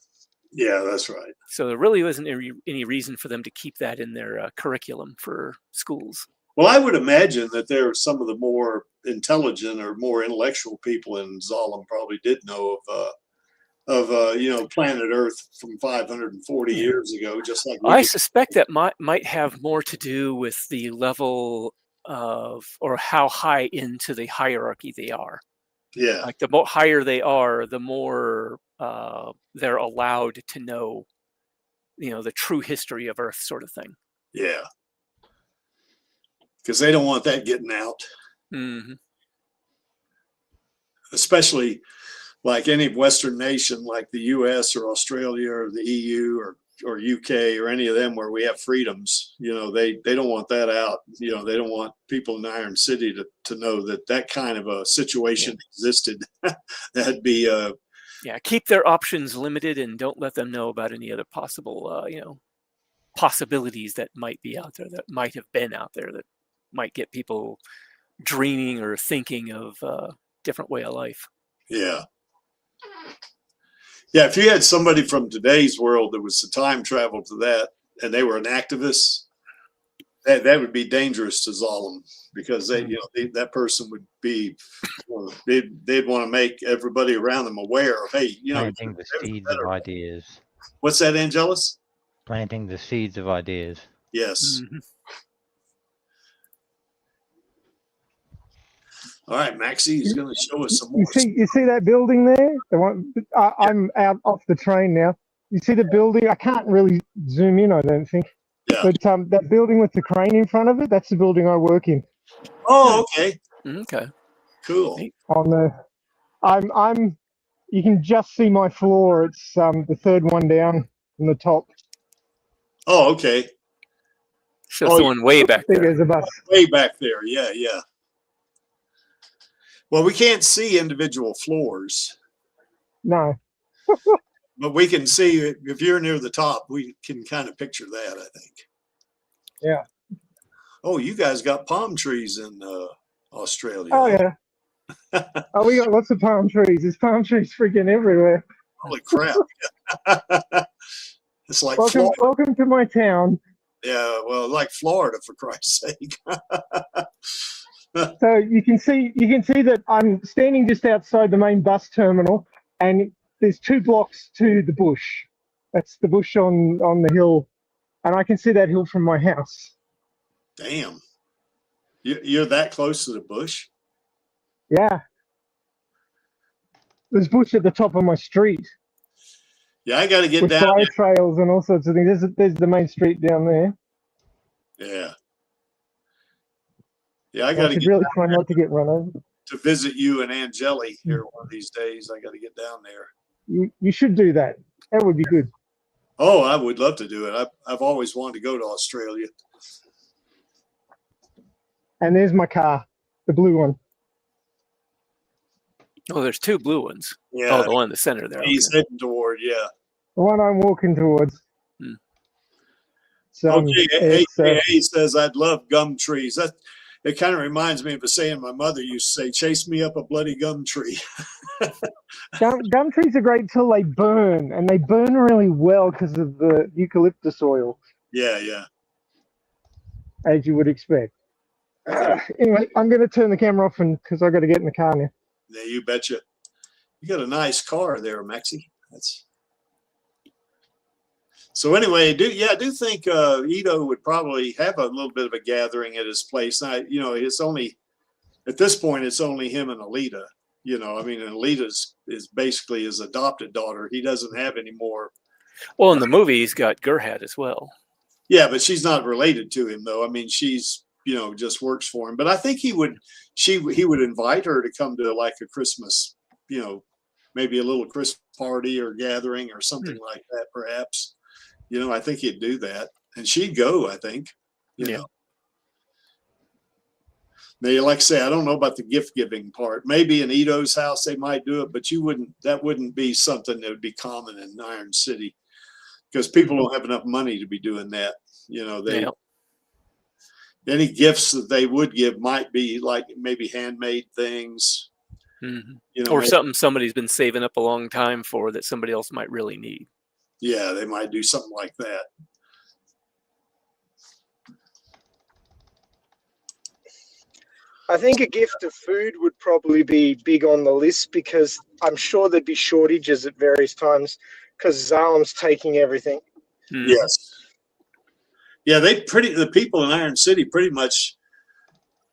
Yeah, that's right. So there really wasn't any reason for them to keep that in their curriculum for schools. Well, I would imagine that there are some of the more intelligent or more intellectual people in Zolom probably did know of you know, planet Earth from 540 years ago, just like I suspect that might have more to do with the level of, or how high into the hierarchy they are. Yeah. Like the more higher they are, the more they're allowed to know, the true history of Earth, sort of thing. Yeah. Because they don't want that getting out. Mm-hmm. Especially like any Western nation like the US or Australia or the EU or UK or any of them where we have freedoms, they don't want that out. They don't want people in Iron City to know that kind of a situation existed. That'd be keep their options limited and don't let them know about any other possible possibilities that might be out there, that might have been out there, that might get people dreaming or thinking of a different way of life. Yeah. Yeah, if you had somebody from today's world that was to time travel to that, and they were an activist, that would be dangerous to Zalem, because that person would be, they'd want to make everybody around them aware of, hey, planting the seeds of ideas. What's that, Angelus? Planting the seeds of ideas. Yes. Mm-hmm. All right, Maxie is going to show us some more. You see that building there? The one I'm out off the train now. You see the building? I can't really zoom in, I don't think. Yeah. But that building with the crane in front of it, that's the building I work in. Oh, okay. Okay. Cool. On the, you can just see my floor. It's the third one down from the top. Oh, okay. So it's the one way back Big there. as a bus. Way back there. Yeah, yeah. Well, we can't see individual floors. No. But we can see, if you're near the top, we can kind of picture that, I think. Yeah. Oh, you guys got palm trees in Australia. Oh, yeah. Oh, we got lots of palm trees. There's palm trees freaking everywhere. Holy crap. It's like welcome to my town. Yeah, well, like Florida, for Christ's sake. So you can see that I'm standing just outside the main bus terminal, and there's 2 blocks to the bush. That's the bush on the hill, and I can see that hill from my house. Damn. You're that close to the bush? Yeah. There's bush at the top of my street. Yeah, I got to get with down fire there. trails and all sorts of things. There's the main street down there. Yeah. Yeah, I got to should really try not to get run over. to visit you and Angeli here one of these days. I got to get down there. You should do that. That would be good. Oh, I would love to do it. I've always wanted to go to Australia. And there's my car, the blue one. Oh, there's 2 blue ones. Yeah. Oh, the one in the center there. He's Okay. heading toward, yeah. The one I'm walking towards. Hmm. So Okay, he says, I'd love gum trees. It kind of reminds me of a saying my mother used to say, chase me up a bloody gum tree. gum trees are great till they burn, and they burn really well because of the eucalyptus oil. Yeah, yeah. As you would expect. Anyway, I'm going to turn the camera off because I've got to get in the car now. Yeah, you betcha. You got a nice car there, Maxie. So anyway, I do think Ito would probably have a little bit of a gathering at his place. Now, it's only at this point it's only him and Alita. And Alita is basically his adopted daughter. He doesn't have any more. Well, in the movie, he's got Gerhat as well. Yeah, but she's not related to him, though. I mean, she's just works for him. But I think he would invite her to come to like a Christmas, maybe a little Christmas party or gathering or something like that, perhaps. I think he'd do that, and she'd go. I think. You know. Now, like I say, I don't know about the gift giving part. Maybe in Ito's house they might do it, but that wouldn't be something that would be common in Iron City because people don't have enough money to be doing that. Any gifts that they would give might be like maybe handmade things. Mm-hmm. Or something somebody's been saving up a long time for that somebody else might really need. Yeah, they might do something like that. I think a gift of food would probably be big on the list because I'm sure there'd be shortages at various times because Zalem's taking everything. Mm. Yes. Yeah, the people in Iron City pretty much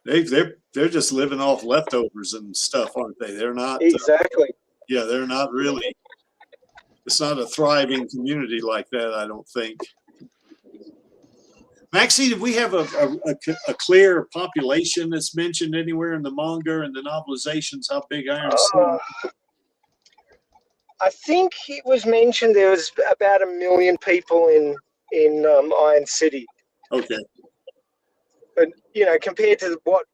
they're just living off leftovers and stuff, aren't they? They're not Exactly. they're not really it's not a thriving community like that, I don't think. Maxie, did we have a clear population that's mentioned anywhere in the manga and the novelizations? How big Iron City? I think it was mentioned there was about 1 million people in Iron City. Okay. But, you know, compared to what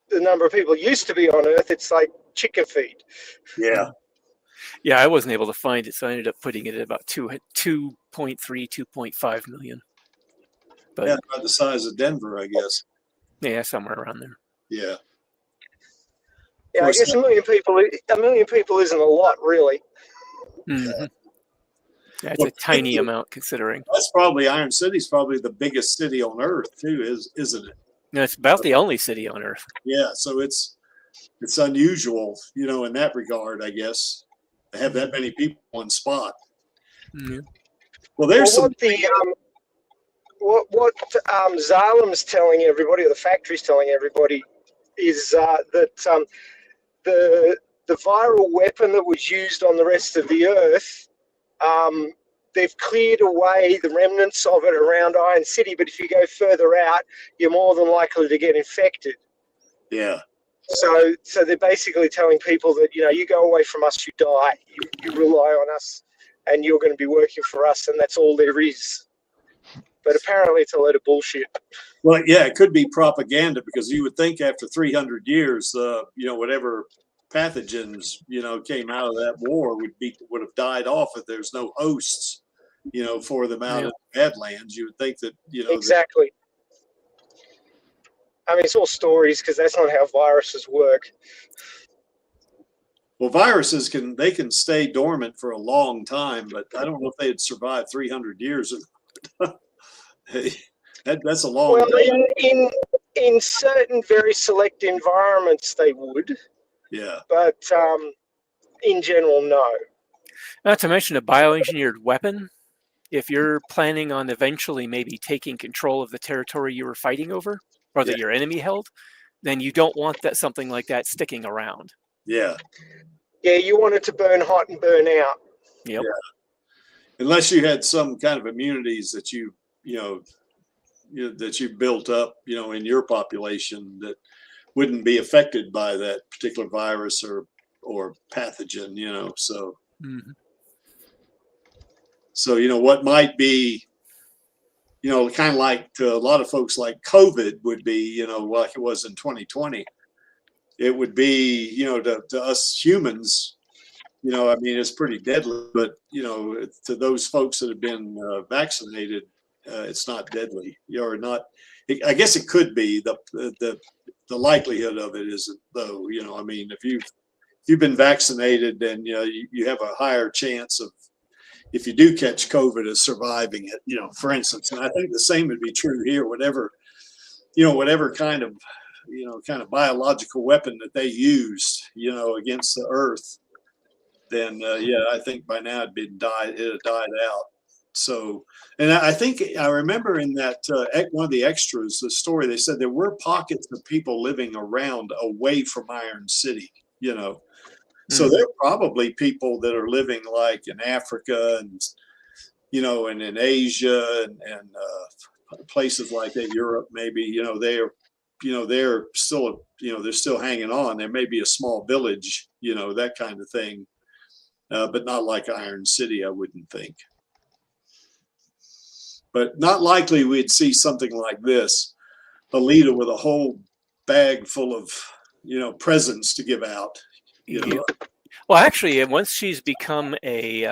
the number of people used to be on Earth, it's like chicken feed. Yeah. Yeah, I wasn't able to find it, so I ended up putting it at about 2.3, 2.5 million. But Yeah, about the size of Denver, I guess. yeah, somewhere around there. Yeah. Yeah, I guess 1 million people. 1 million people isn't a lot, really. Mm-hmm. Yeah, it's a tiny amount considering. That's probably Iron City's probably the biggest city on Earth too, isn't it? No, it's about the only city on Earth. Yeah, so it's unusual, you know, in that regard, I guess, to have that many people on spot. Mm-hmm. Well, there's what Zalem's telling everybody, or the factory's telling everybody, is that the viral weapon that was used on the rest of the Earth, they've cleared away the remnants of it around Iron City, but if you go further out, you're more than likely to get infected. Yeah. So they're basically telling people that, you know, you go away from us, you die. You rely on us, and you're going to be working for us, and that's all there is. But apparently it's a load of bullshit. Well, yeah, it could be propaganda, because you would think after 300 years, you know, whatever pathogens, you know, came out of that war would have died off if there's no hosts, you know, for them out of the Badlands. You would think that, you know. Exactly. I mean, it's all stories, because that's not how viruses work. Well, viruses can stay dormant for a long time, but I don't know if they'd survive 300 years. That's a long time. In certain very select environments, they would. Yeah. But in general, no. Not to mention a bioengineered weapon. If you're planning on eventually maybe taking control of the territory you were fighting over, or that your enemy held, then you don't want something like that sticking around. Yeah. Yeah, you want it to burn hot and burn out. Yep. Yeah. Unless you had some kind of immunities that you built up, you know, in your population that wouldn't be affected by that particular virus or pathogen, you know. So, so, you know, what might be, you know, kind of like to a lot of folks like COVID would be, you know, like it was in 2020. It would be, you know, to us humans, you know, I mean, it's pretty deadly, but, you know, to those folks that have been vaccinated, it's not deadly. Or not. I guess it could be. The likelihood of it isn't, though. You know, I mean, if you've been vaccinated, then you know you have a higher chance of, if you do catch COVID, of surviving it. You know, for instance, and I think the same would be true here. Whatever kind of biological weapon that they used, you know, against the Earth, then yeah, I think by now it had died out. So, and I think I remember in that one of the extras, the story, they said there were pockets of people living around away from Iron City, you know. So there are probably people that are living like in Africa and, you know, and in Asia and places like that, Europe maybe, you know, they're still, you know, they're still hanging on. There may be a small village, you know, that kind of thing, but not like Iron City, I wouldn't think. But not likely we'd see something like this, Alita with a whole bag full of, you know, presents to give out. You know? Well, actually, once she's become a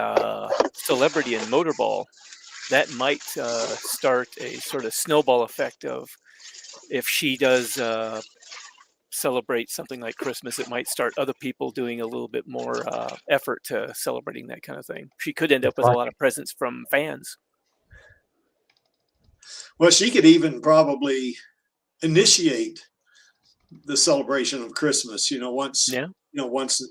celebrity in Motorball, that might start a sort of snowball effect of, if she does celebrate something like Christmas, it might start other people doing a little bit more effort to celebrating that kind of thing. She could end up with a lot of presents from fans. Well, she could even probably initiate the celebration of Christmas, you know, once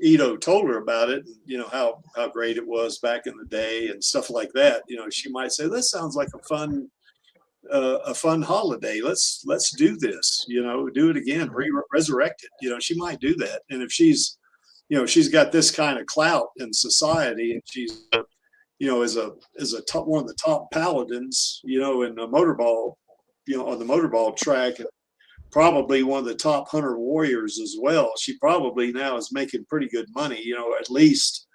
Ito told her about it, you know, how great it was back in the day and stuff like that. You know, she might say, this sounds like a fun holiday. Let's do this, you know, do it again, resurrect it. You know, she might do that. And if she's, you know, she's got this kind of clout in society and she's, as a top one of the top paladins, in the motorball, on the motorball track, and probably one of the top hunter warriors as well. She probably now is making pretty good money, at least,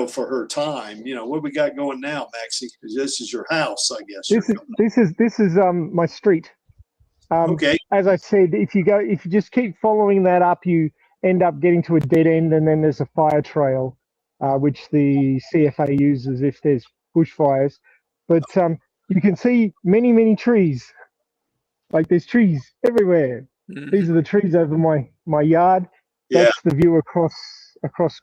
for her time. What we got going now, Maxie? This is your house, I guess. This is my street. Okay. As I said, if you just keep following that up, you end up getting to a dead end, and then there's a fire trail, which the CFA uses if there's bushfires. But you can see many trees. Like there's trees everywhere. Mhm. These are the trees over my yard. Yeah. That's the view across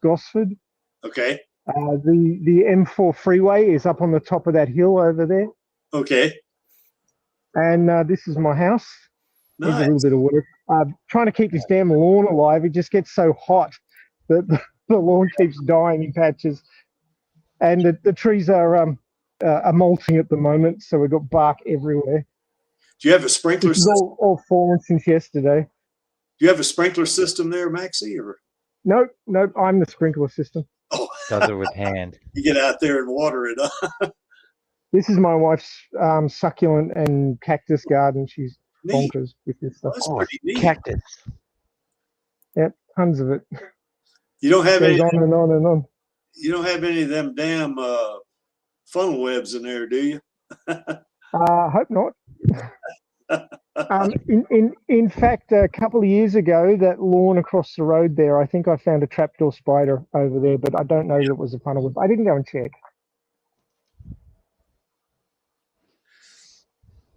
Gosford. Okay. The M4 freeway is up on the top of that hill over there. Okay. And this is my house. Needs Nice. a little bit of work. Trying to keep this damn lawn alive. It just gets so hot that the lawn keeps dying in patches. And the trees are molting at the moment, so we've got bark everywhere. Do you have a sprinkler This is system? all fallen since yesterday. Do you have a sprinkler system there, Maxie? Or Nope, I'm the sprinkler system. oh, Does it with hand. you get out there and water it up. This is my wife's succulent and cactus garden. She's Neat. bonkers with this stuff. That's Oh, pretty neat. cactus. Yep, tons of it. You don't have Goes any. on and on and on. You don't have any of them damn funnel webs in there, do you? Hope not. In fact, a couple of years ago, that lawn across the road there, I think I found a trapdoor spider over there, but I don't know that it was a funnel web. I didn't go and check.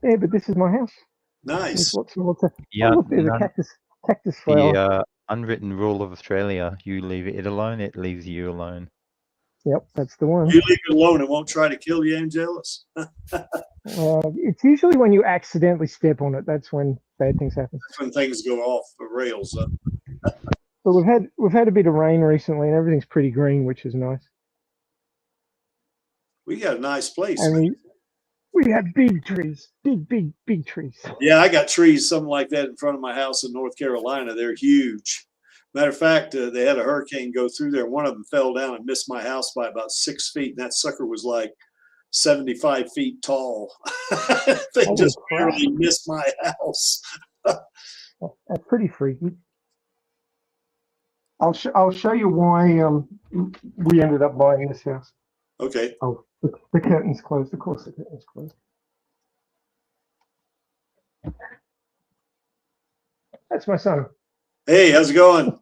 Yeah, but this is my house. Nice. There's lots of. Yeah, Oh, look, there's a cactus flower. the unwritten rule of Australia: you leave it alone, it leaves you alone. Yep, that's the one. You leave it alone, it won't try to kill you, Angelus. It's usually when you accidentally step on it. That's when bad things happen. That's when things go off the rails. But we've had a bit of rain recently, and everything's pretty green, which is nice. We got a nice place. And we have big trees, big trees. Yeah, I got trees, something like that in front of my house in North Carolina. They're huge. Matter of fact, they had a hurricane go through there. One of them fell down and missed my house by about 6 feet. And that sucker was like 75 feet tall. They Holy just crap. barely missed my house. That's pretty freaky. I'll show you why we ended up buying this house. Okay. Oh, the curtain's closed. Of course, the curtain's closed. That's my son. Hey, how's it going?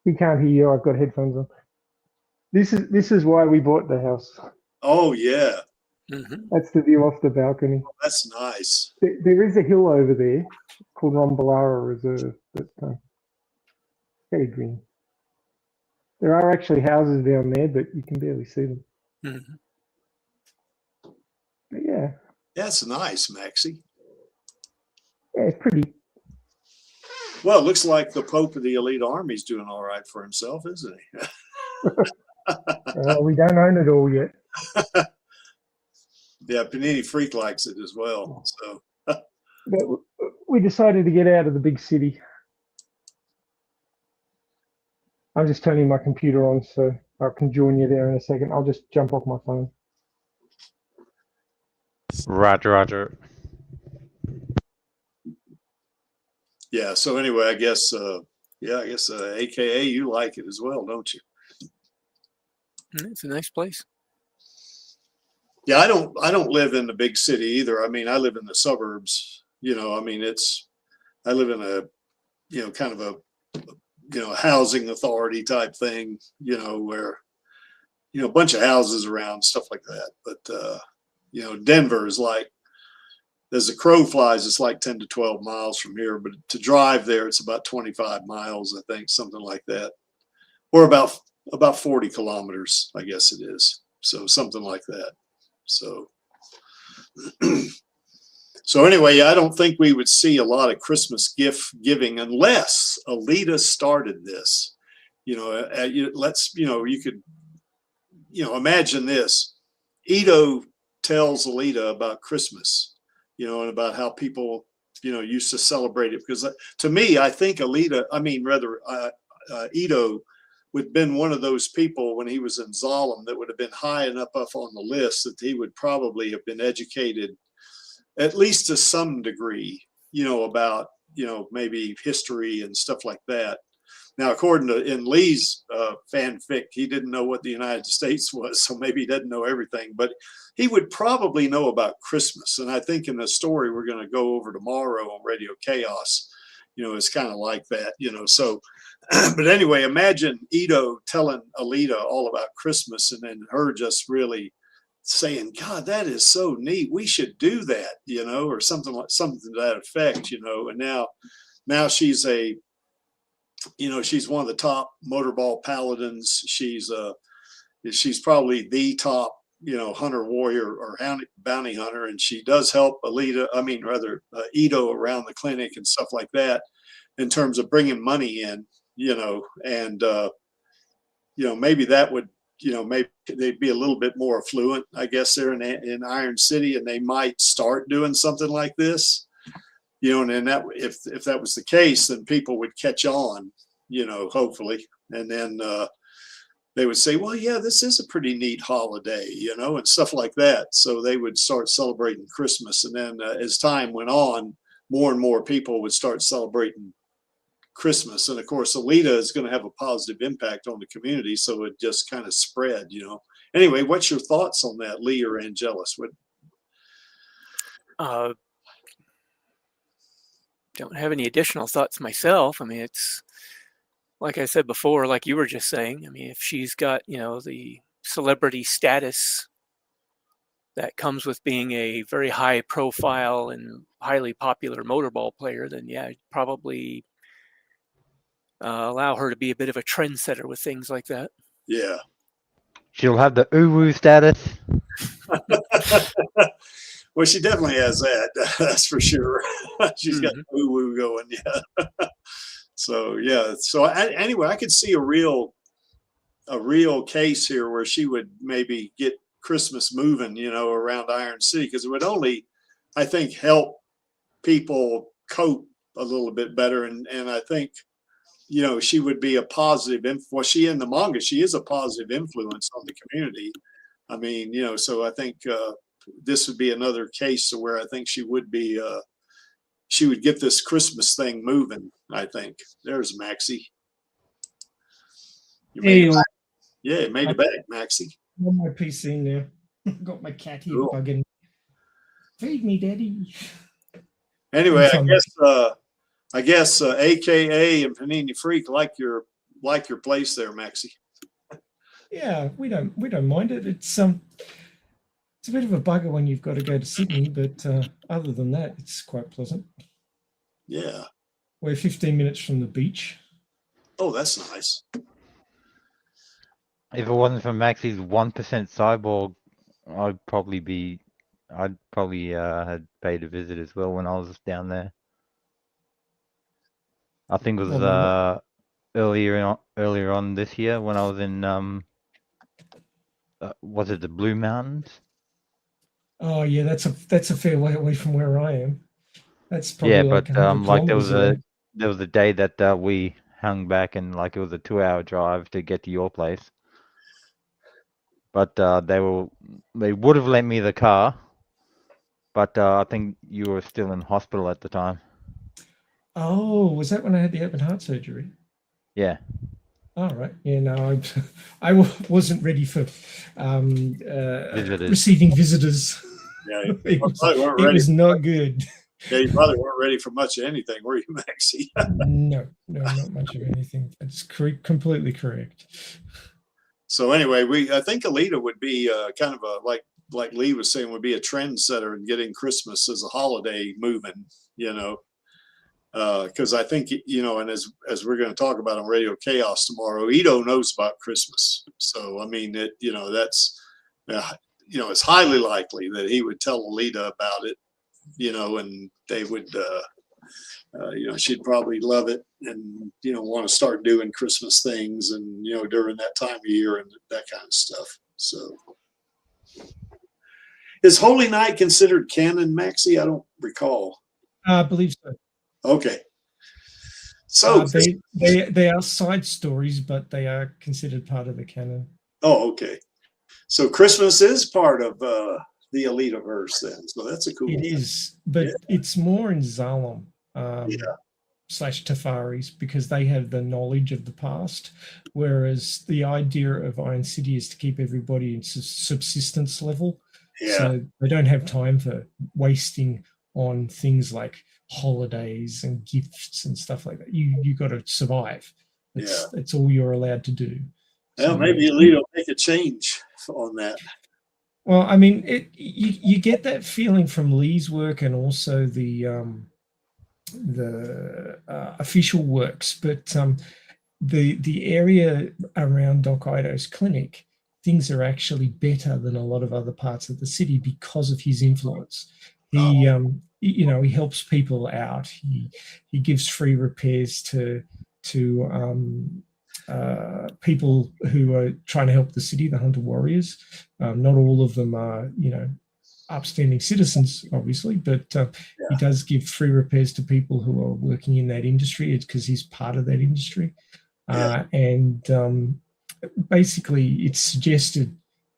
He can't hear you. I've got headphones on. This is why we bought the house. Oh, yeah. Mhm. That's the view off the balcony. That's nice. There is a hill over there called Rombalara Reserve, but very green. There are actually houses down there, but you can barely see them. Mhm. But yeah, That's nice, Maxie. it's pretty. Well, it looks like the Pope of the Elite Army's doing all right for himself, isn't he? We don't own it all yet. Yeah, Panini Freak likes it as well. So But we decided to get out of the big city. I'm just turning my computer on so I can join you there in a second. I'll just jump off my phone. Roger. yeah. So anyway, I guess AKA you like it as well, don't you? It's a nice place. Yeah, I don't live in the big city either. I mean, I live in the suburbs. I mean, I live in a kind of a housing authority type thing. Where a bunch of houses around, stuff like that. But Denver is like, as the crow flies, it's like 10 to 12 miles from here. But to drive there, it's about 25 miles, I think, something like that, or about 40 kilometers, I guess it is. So something like that. So anyway, I don't think we would see a lot of Christmas gift giving unless Alita started this. You could, imagine this. Ito tells Alita about Christmas, and about how people, used to celebrate it. Because to me, I think Ito would have been one of those people when he was in Zalem that would have been high enough up on the list that he would probably have been educated, at least to some degree, about, maybe history and stuff like that. Now, according to in Lee's fanfic, he didn't know what the United States was, so maybe he doesn't know everything, but he would probably know about Christmas. And I think in the story we're going to go over tomorrow on Radio Chaos, it's kind of like that, so, but anyway, imagine Ito telling Alita all about Christmas and then her just really saying, God, that is so neat. We should do that, or something to that effect, and now she's she's one of the top motorball paladins. She's probably the top, hunter warrior or bounty hunter. And she does help Ito around the clinic and stuff like that in terms of bringing money in, and, maybe that would, maybe they'd be a little bit more affluent, I guess, there in Iron City, and they might start doing something like this. And then that if that was the case, then people would catch on, hopefully. And then they would say, well, yeah, this is a pretty neat holiday, and stuff like that. So they would start celebrating Christmas. And then as time went on, more and more people would start celebrating Christmas. And of course, Alita is going to have a positive impact on the community. So it just kind of spread, Anyway, what's your thoughts on that, Lee or Angelus? Don't have any additional thoughts myself. I mean, it's like I said before, like you were just saying. I mean, if she's got, the celebrity status that comes with being a very high profile and highly popular motorball player, then yeah, probably allow her to be a bit of a trendsetter with things like that. Yeah. She'll have the uwu status. Well, she definitely has that. That's for sure. She's got woo woo going. Yeah. So yeah. So anyway, I could see a real case here where she would maybe get Christmas moving, around Iron City, because it would only, I think, help people cope a little bit better. And I think, she would be a positive. Well, she in the manga, she is a positive influence on the community. I mean, so I think. This would be another case where I think she would get this Christmas thing moving. I think there's Maxie. You made it back, Maxie. I'm on my PC now. Got my cat here bugging. Feed me, Daddy. Anyway, I guess AKA and Panini Freak like your place there, Maxie. Yeah, we don't mind it. It's a bit of a bugger when you've got to go to Sydney, but other than that, it's quite pleasant. Yeah. We're 15 minutes from the beach. Oh, that's nice. If it wasn't for Maxie's 1% cyborg, I'd probably had paid a visit as well when I was down there. I think it was earlier on this year when I was in was it the Blue Mountains? Oh yeah, that's a fair way away from where I am. That's probably but like there was away. a day that we hung back and like it was a 2-hour drive to get to your place. But they would have lent me the car, but I think you were still in hospital at the time. Oh, was that when I had the open heart surgery? Yeah. All right. Yeah, no, I wasn't ready for receiving visitors. Yeah, it was not good. Yeah, you probably weren't ready for much of anything, were you, Maxie? No, not much of anything. That's completely correct. So anyway, I think Alita would be kind of a like Lee was saying, would be a trendsetter in getting Christmas as a holiday moving, because I think, and as we're going to talk about on Radio Chaos tomorrow, Ito knows about Christmas. So, I mean, that's, it's highly likely that he would tell Alita about it, and they would, she'd probably love it and, want to start doing Christmas things and, during that time of year and that kind of stuff. So is Holy Night considered canon, Maxie? I don't recall. I believe so. Okay. So, they are side stories, but they are considered part of the canon. oh, okay. So Christmas is part of the Alita verse then. So that's a cool. It is, but it's more in Zalem Yeah. / Tafaris because they have the knowledge of the past, whereas the idea of Iron City is to keep everybody in subsistence level. Yeah. So they don't have time for wasting on things like holidays and gifts and stuff like that. You got to survive. It's all you're allowed to do. Well, So, maybe Alita will make a change on that. well, I mean, you get that feeling from Lee's work and also the official works, but the area around Doc Ido's clinic, things are actually better than a lot of other parts of the city because of his influence. He he helps people out. He gives free repairs to people who are trying to help the city, the Hunter Warriors. Not all of them are, upstanding citizens, obviously, but he does give free repairs to people who are working in that industry. It's because he's part of that industry. And basically, it's suggested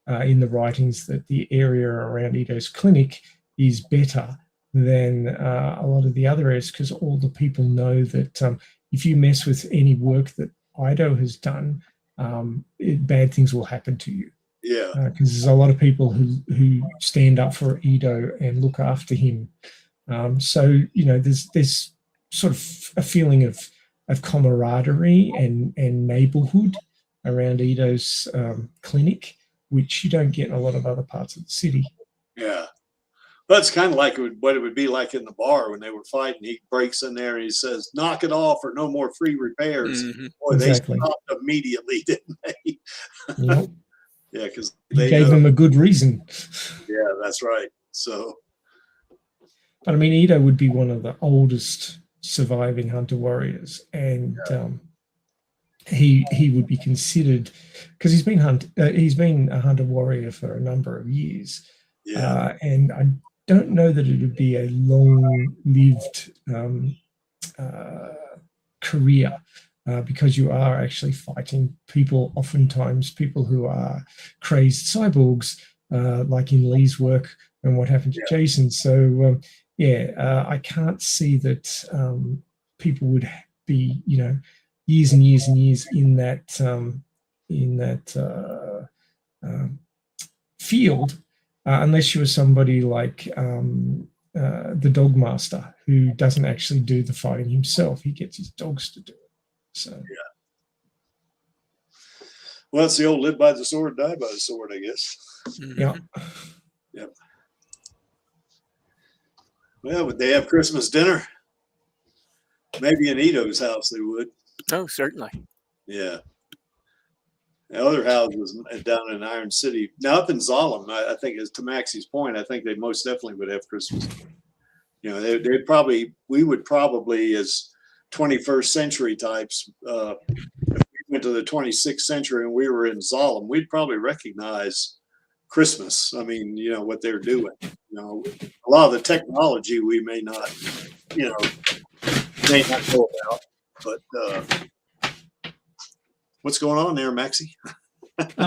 in the writings that the area around Ito's clinic is better than a lot of the other areas because all the people know that if you mess with any work that Ido has done, bad things will happen to you. Yeah. Because there's a lot of people who stand up for Ido and look after him. So there's sort of a feeling of camaraderie and neighborhood around Ito's clinic, which you don't get in a lot of other parts of the city. Yeah. Well, it's kind of like what it would be like in the bar when they were fighting. He breaks in there and he says, "Knock it off or no more free repairs." Mhm. Boy, Exactly. they stopped immediately, didn't they? Yep. Yeah, because He they gave them a good reason. Yeah, that's right. So, But I mean, Ito would be one of the oldest surviving Hunter Warriors, and he would be considered because he's been a Hunter Warrior for a number of years. yeah, And I don't know that it would be a long-lived career because you are actually fighting people, oftentimes people who are crazed cyborgs, like in Lee's work and what happened to Jason. So, I can't see that people would be, years and years and years in that field. Unless you were somebody like the dog master who doesn't actually do the fighting himself. He gets his dogs to do it. So yeah. Well, it's the old live by the sword, die by the sword, I guess. yeah. Yep. Well, would they have Christmas dinner? Maybe in Ito's house they would. Oh, certainly. Yeah. The other house was down in Iron City. Now up in Zalem, I think, as to Maxie's point, I think they most definitely would have Christmas. We would probably, as 21st century types, if we went to the 26th century and we were in Zalem, we'd probably recognize Christmas. I mean, what they're doing. A lot of the technology we may not know about, but what's going on there, Maxie?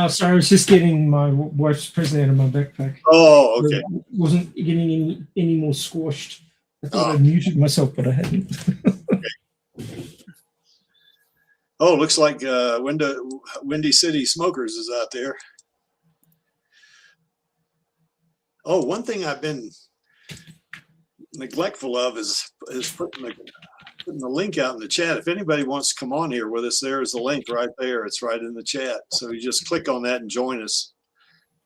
Sorry, I was just getting my wife's present out of my backpack. Oh, okay. Wasn't getting any more squashed. I thought I muted myself, but I hadn't. Okay. Oh, looks like Windy City Smokers is out there. Oh, one thing I've been neglectful of is putting the link out in the chat. If anybody wants to come on here with us, there's the link right there. It's right in the chat. So you just click on that and join us.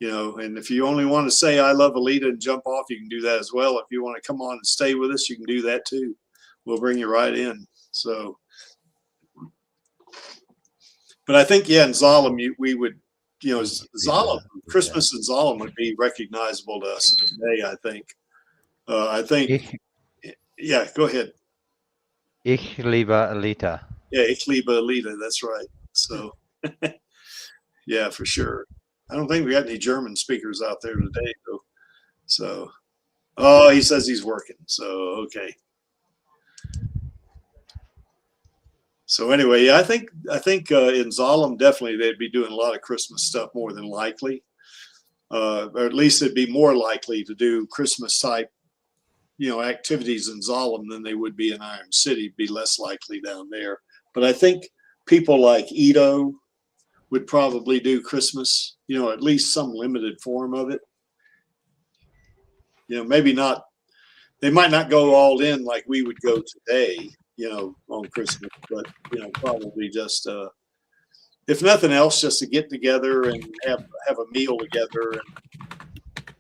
And if you only want to say I love Alita and jump off, you can do that as well. If you want to come on and stay with us, you can do that too. We'll bring you right in. So, but I think, in Zalem, we would, Zalem, Christmas in Zalem would be recognizable to us today, I think. Yeah, go ahead. Ich liebe Alita. Yeah, Ich liebe Alita. That's right. So, yeah, for sure. I don't think we got any German speakers out there today, though. So, he says he's working. So, okay. So anyway, yeah, I think in Zalem definitely they'd be doing a lot of Christmas stuff more than likely, or at least it'd be more likely to do Christmas type, activities in Zalem than they would be in Iron City. It'd be less likely down there. But I think people like Ito would probably do Christmas, at least some limited form of it. Maybe not. They might not go all in like we would go today, on Christmas, but probably just if nothing else, just to get together and have a meal together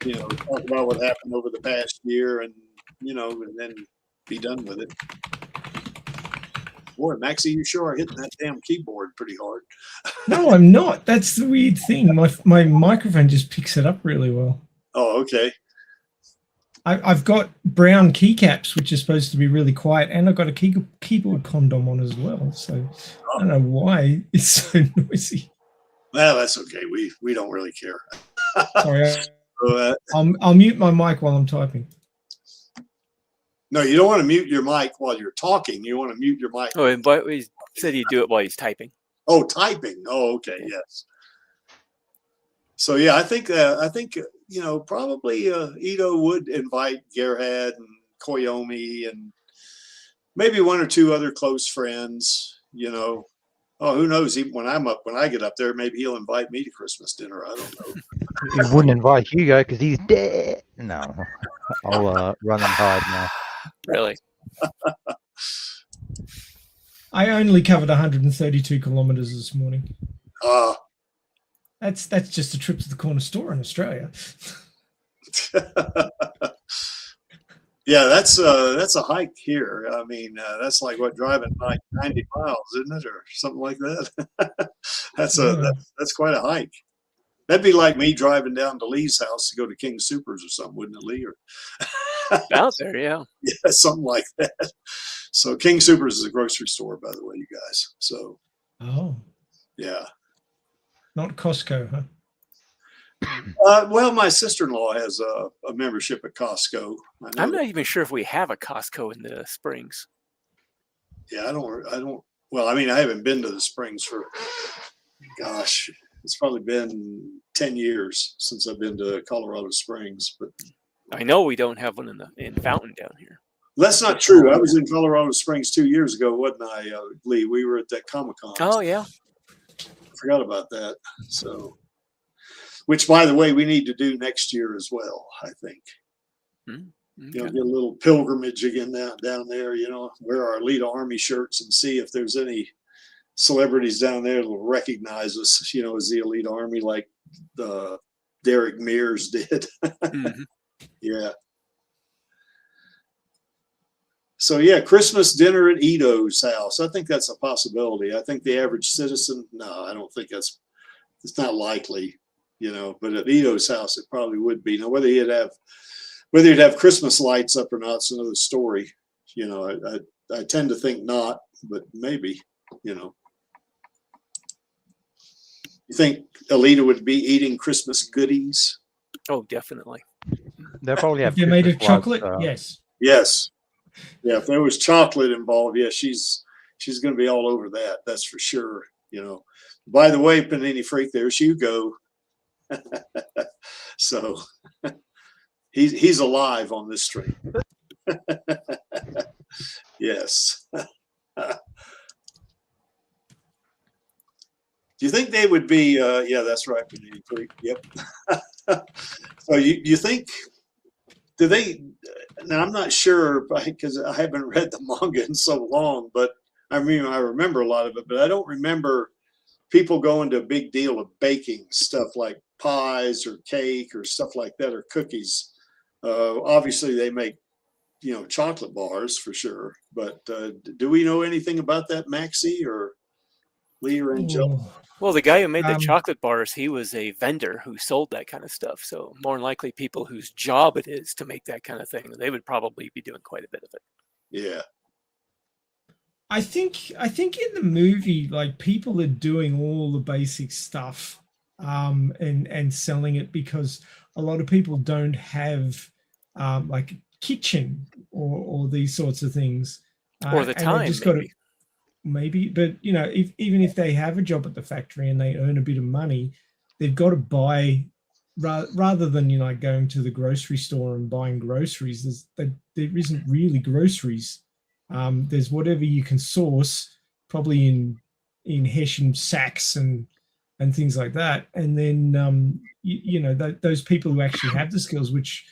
and talk about what happened over the past year and and then be done with it. Boy, Maxie, you sure are hitting that damn keyboard pretty hard. No, I'm not. That's the weird thing. My microphone just picks it up really well. Oh, okay. I've got brown keycaps, which are supposed to be really quiet, and I've got a keyboard condom on as well. So I don't know why it's so noisy. Well, that's okay. We don't really care. Sorry, I'll mute my mic while I'm typing. No, you don't want to mute your mic while you're talking. You want to mute your mic. Oh, but he said he'd do it while he's typing. Oh, typing. Oh, okay. Yes. So yeah, I think probably Ito would invite Gerhard and Koyomi and maybe one or two other close friends. Oh, who knows? Even when I get up there, maybe he'll invite me to Christmas dinner. I don't know. He wouldn't invite Hugo because he's dead. No, I'll run and hide now. Really? I only covered 132 kilometers this morning. That's just a trip to the corner store in Australia. Yeah, that's a hike here. I mean, that's like driving like 90 miles, isn't it, or something like that? That's quite a hike. That'd be like me driving down to Lee's house to go to King Supers or something, wouldn't it, Lee? Or out there, yeah. Yeah, something like that. So King Supers is a grocery store, by the way, you guys. So yeah. Not Costco, huh? Well, my sister-in-law has a membership at Costco. I'm not even sure if we have a Costco in the Springs. Yeah, I don't. Well, I mean, I haven't been to the Springs for, gosh, it's probably been 10 years since I've been to Colorado Springs. But I know we don't have one in Fountain down here. That's not true. I was in Colorado Springs 2 years ago, wasn't I, Lee? We were at that Comic-Con. Oh, yeah. Forgot about that. So, which, by the way, we need to do next year as well, I think. Okay. Get a little pilgrimage again down there, wear our Alita Army shirts and see if there's any celebrities down there that will recognize us, as the Alita Army, like Derek Mears did. Yeah. So yeah, Christmas dinner at Ito's house. I think that's a possibility. I think the average citizen, no, I don't think it's not likely, but at Ito's house, it probably would be. Now, whether he'd have Christmas lights up or not, it's another story. I tend to think not, but maybe, You think Alita would be eating Christmas goodies? Oh, definitely. They'll probably have. If you're made of chocolate, yes. Yes. Yeah, if there was chocolate involved, yeah, she's going to be all over that. That's for sure. By the way, Panini Freak, there's Hugo. So he's alive on this stream. Yes. Do you think they would be? Yeah, that's right, Panini Freak. Yep. So you think? Do they? Now I'm not sure because I haven't read the manga in so long, but I remember a lot of it, but I don't remember people going to a big deal of baking stuff like pies or cake or stuff like that, or cookies. Obviously, they make chocolate bars for sure, but do we know anything about that, Maxie or Lee or Angel? Well, the guy who made the chocolate bars, he was a vendor who sold that kind of stuff. So more than likely people whose job it is to make that kind of thing, they would probably be doing quite a bit of it. Yeah. I think in the movie, like, people are doing all the basic stuff and selling it because a lot of people don't have like a kitchen or these sorts of things. Or the time, just maybe. maybe, but you know, even if they have a job at the factory and they earn a bit of money, they've got to buy rather than, you know, going to the grocery store and buying groceries. There isn't really groceries. There's whatever you can source, probably in Hessian sacks and things like that. And then you know, those people who actually have the skills, which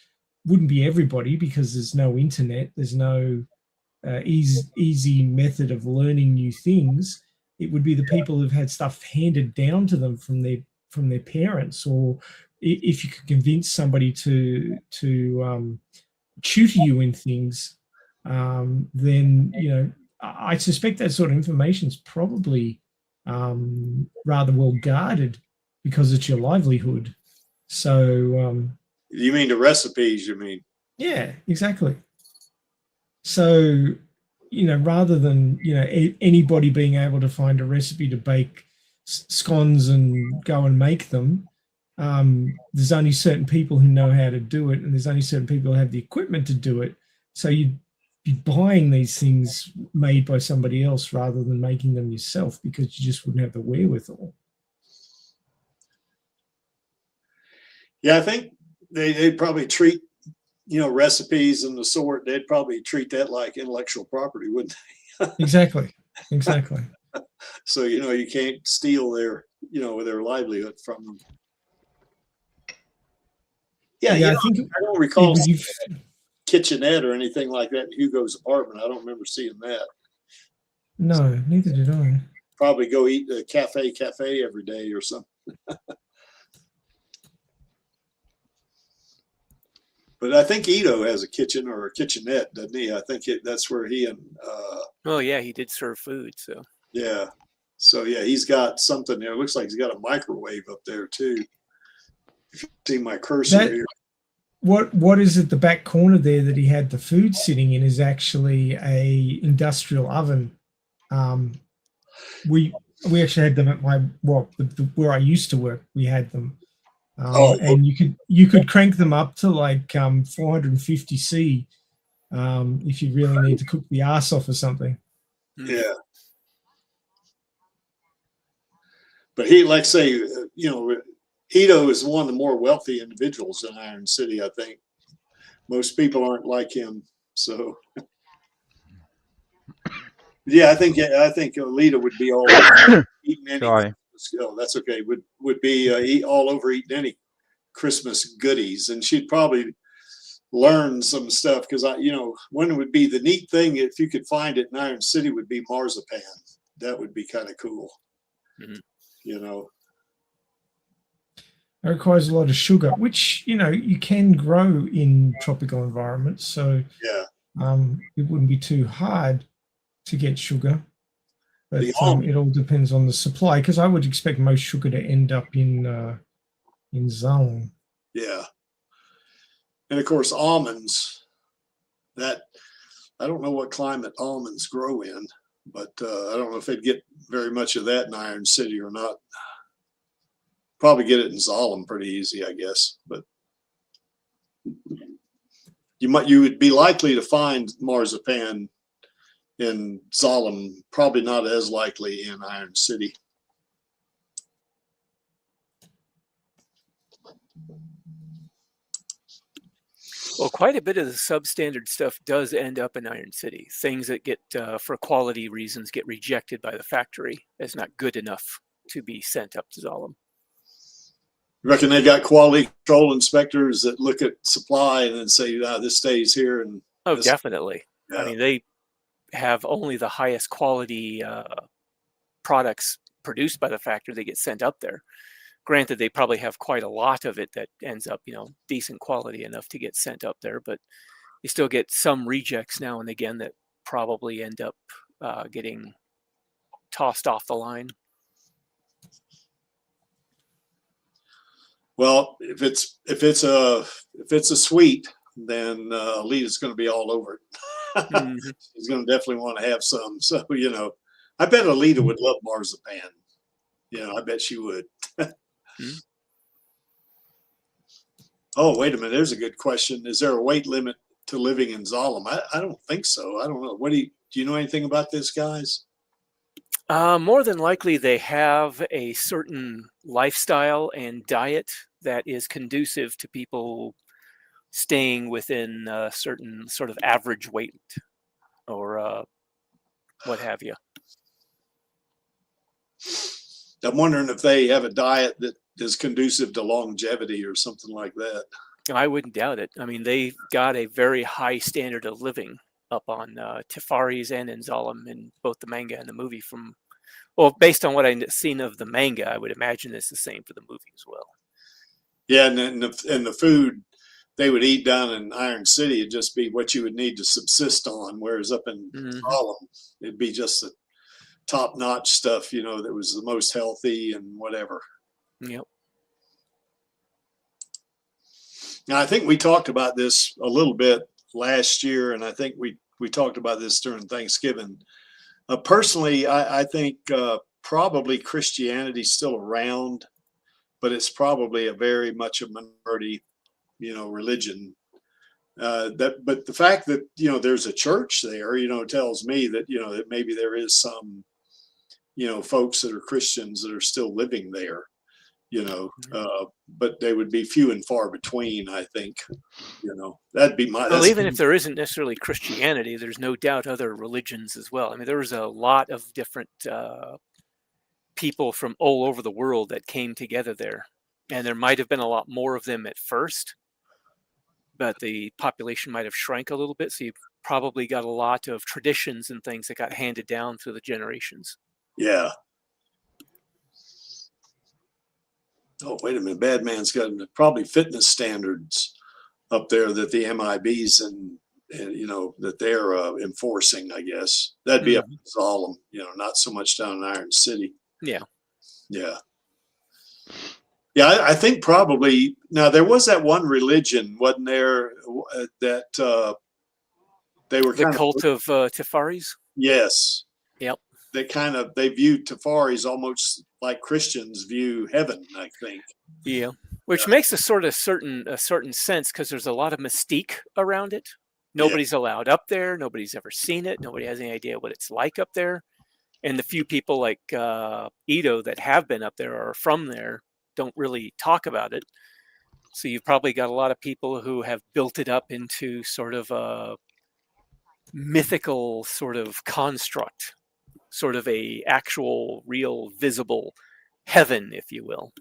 wouldn't be everybody because there's no internet, there's no easy method of learning new things. It would be the people who've had stuff handed down to them from their parents, or if you could convince somebody to tutor you in things, then, you know, I suspect that sort of information is probably rather well guarded because it's your livelihood. So you mean the recipes, you mean? Yeah, exactly. So, you know, rather than, you know, anybody being able to find a recipe to bake scones and go and make them, there's only certain people who know how to do it, and there's only certain people who have the equipment to do it. So you'd be buying these things made by somebody else rather than making them yourself because you just wouldn't have the wherewithal. Yeah, I think they'd probably treat, you know, recipes and the sort, they'd probably treat that like intellectual property, wouldn't they? Exactly. So, you know, you can't steal their, you know, their livelihood from them. Yeah, you know, I don't recall kitchenette or anything like that in Hugo's apartment. I don't remember seeing that. No, neither did I. Probably go eat a cafe every day or something. But I think Ito has a kitchen or a kitchenette, doesn't he? I think that's where he and oh yeah, he did serve food, so yeah. So yeah, he's got something there. It looks like he's got a microwave up there too. If you see my cursor here. What is at the back corner there that he had the food sitting in is actually a industrial oven. We actually had them at where I used to work. We had them. And you could crank them up to like 450 C if you really need to cook the ass off or something. Yeah. But he, like say, you know, Ito is one of the more wealthy individuals in Iron City, I think. Most people aren't like him. So yeah, I think Alita would be all over eating any. Sorry. Oh, that's okay. Would be all over eating any Christmas goodies, and she'd probably learn some stuff because you know, one would be the neat thing if you could find it in Iron City would be marzipan. That would be kind of cool. Mm-hmm. You know, it requires a lot of sugar, which, you know, you can grow in tropical environments. So yeah, it wouldn't be too hard to get sugar. But it all depends on the supply, because I would expect most sugar to end up in Zone. Yeah, and of course almonds. That I don't know what climate almonds grow in, but I don't know if they'd get very much of that in Iron City or not. Probably get it in Zolom pretty easy, I guess. But you would be likely to find marzipan in Zolom, probably not as likely in Iron City. Well, quite a bit of the substandard stuff does end up in Iron City. Things that get, for quality reasons, get rejected by the factory as not good enough to be sent up to Zolom. You reckon they got quality control inspectors that look at supply and then say, this stays here? And oh, definitely. Yeah. I mean, they have only the highest quality products produced by the factory that get sent up there. Granted, they probably have quite a lot of it that ends up, you know, decent quality enough to get sent up there, but you still get some rejects now and again that probably end up getting tossed off the line. Well, if it's a sweet, then Alita's going to be all over it. Mm-hmm. She's going to definitely want to have some. So, you know, I bet Alita would love marzipan. You know, I bet she would. Mm-hmm. Oh, wait a minute. There's a good question. Is there a weight limit to living in Zolom? I don't think so. I don't know. Do you know anything about this, guys? More than likely, they have a certain lifestyle and diet that is conducive to people staying within a certain sort of average weight or what have you. I'm wondering if they have a diet that is conducive to longevity or something like that. I wouldn't doubt it. I mean, they've got a very high standard of living up on Tifaris and in Zalem in both the manga and the movie. Well, based on what I've seen of the manga, I would imagine it's the same for the movie as well. Yeah, and the food they would eat down in Iron City would just be what you would need to subsist on, whereas up in Zalem, it'd be just the top-notch stuff, you know, that was the most healthy and whatever. Yep. Now, I think we talked about this a little bit last year, and I think we talked about this during Thanksgiving. Personally, I think probably Christianity's still around, but it's probably a very much a minority, you know, religion. But the fact that, you know, there's a church there, you know, tells me that, you know, that maybe there is some, you know, folks that are Christians that are still living there, you know, but they would be few and far between, I think. You know, that'd be my. Well, even if there isn't necessarily Christianity, there's no doubt other religions as well. I mean, there was a lot of different people from all over the world that came together there, and there might have been a lot more of them at first, but the population might have shrank a little bit. So you probably got a lot of traditions and things that got handed down through the generations. Yeah. Oh, wait a minute. Bad Man's got probably fitness standards up there that the MIBs and you know, that they're enforcing, I guess. That'd be up in Zalem, you know, not so much down in Iron City. Yeah. Yeah. Yeah, I think probably. Now, there was that one religion, wasn't there, that they were the cult of Tifaris? Yes. Yep. They viewed Tifaris almost like Christians view heaven, I think. Yeah, which makes a certain sense, because there's a lot of mystique around it. Nobody's allowed up there. Nobody's ever seen it. Nobody has any idea what it's like up there. And the few people like Ito that have been up there or are from there don't really talk about it. So you've probably got a lot of people who have built it up into sort of a mythical sort of construct, sort of a actual, real, visible heaven, if you will.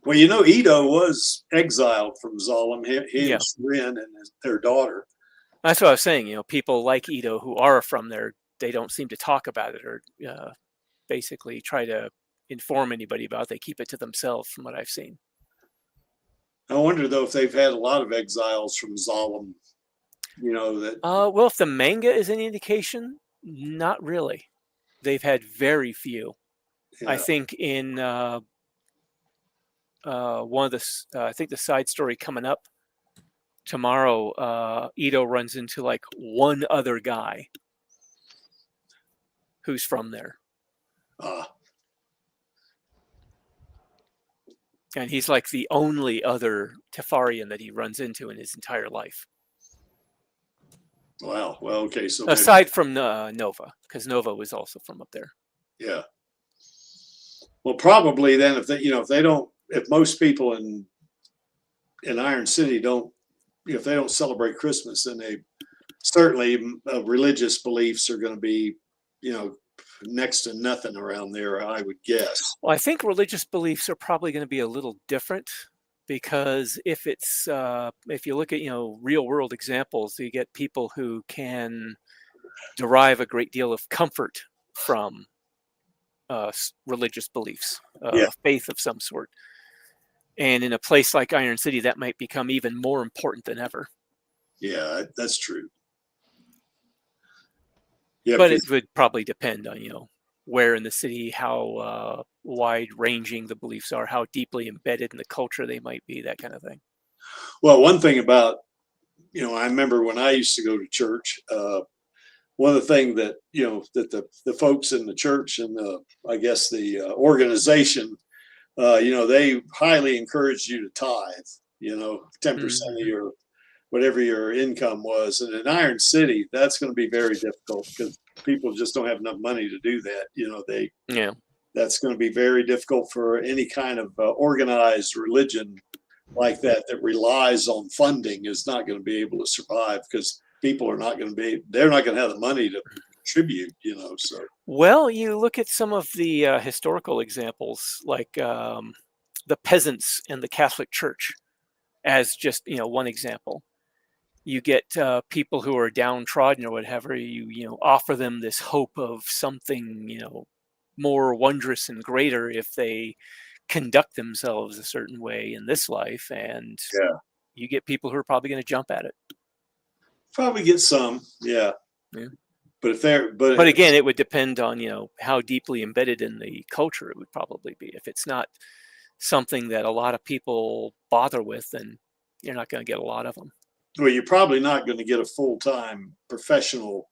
Well, you know, Ito was exiled from Zalem. He and Shirin and their daughter. That's what I was saying. You know, people like Ito who are from there, they don't seem to talk about it or basically try to inform anybody about it. They keep it to themselves, from what I've seen. I wonder, though, if they've had a lot of exiles from Zalem. You know that. Well, if the manga is any indication, not really. They've had very few. Yeah. I think in one of the, I think the side story coming up tomorrow, Ito runs into like one other guy who's from there. And he's like the only other Tefarian that he runs into in his entire life. Wow. Well, okay. So aside from Nova, because Nova was also from up there. Yeah. Well, probably then, if they, you know, if most people in Iron City don't, if they don't celebrate Christmas, then they certainly religious beliefs are going to be, you know, next to nothing around there, I would guess. Well, I think religious beliefs are probably going to be a little different, because if it's if you look at, you know, real world examples, you get people who can derive a great deal of comfort from religious beliefs, faith of some sort. And in a place like Iron City, that might become even more important than ever. Yeah, that's true. Yeah, but it would probably depend on, you know, where in the city, how wide-ranging the beliefs are, how deeply embedded in the culture they might be, that kind of thing. Well, one thing about, you know, I remember when I used to go to church, one of the things that, you know, that the folks in the church and I guess the organization, you know, they highly encouraged you to tithe, you know, 10% of your, whatever your income was. And in Iron City, that's going to be very difficult, because people just don't have enough money to do that. You know, Yeah. that's going to be very difficult for any kind of organized religion like that relies on funding is not going to be able to survive because people are not going to they're not going to have the money to contribute, you know, so. Well, you look at some of the historical examples, like the peasants and the Catholic Church, as just, you know, one example. You get people who are downtrodden or whatever, you know, offer them this hope of something, you know, more wondrous and greater if they conduct themselves a certain way in this life, and yeah, you get people who are probably going to jump at it. Probably get some, yeah. Yeah. But but again, it would depend on, you know, how deeply embedded in the culture it would probably be. If it's not something that a lot of people bother with, then you're not going to get a lot of them. Well, you're probably not going to get a full-time professional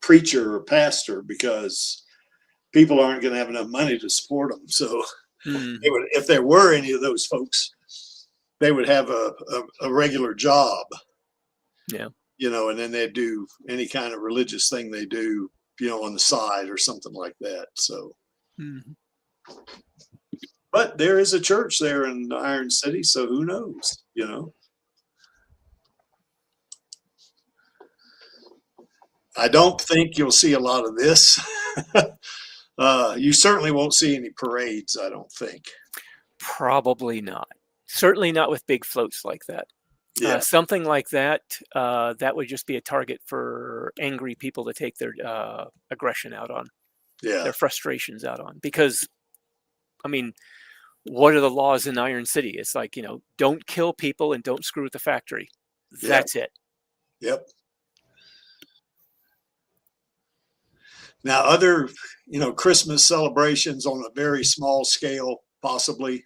preacher or pastor because people aren't going to have enough money to support them. So if there were any of those folks, they would have a regular job. Yeah. You know, and then they'd do any kind of religious thing they do, you know, on the side or something like that. So, but there is a church there in Iron City, so who knows, you know. I don't think you'll see a lot of this. You certainly won't see any parades, I don't think. Probably not. Certainly not with big floats like that. Yeah. Something like that, that would just be a target for angry people to take their aggression out on, their frustrations out on. Because, I mean, what are the laws in Iron City? It's like, you know, don't kill people and don't screw with the factory. That's it. Yep. Now, other, you know, Christmas celebrations on a very small scale, possibly.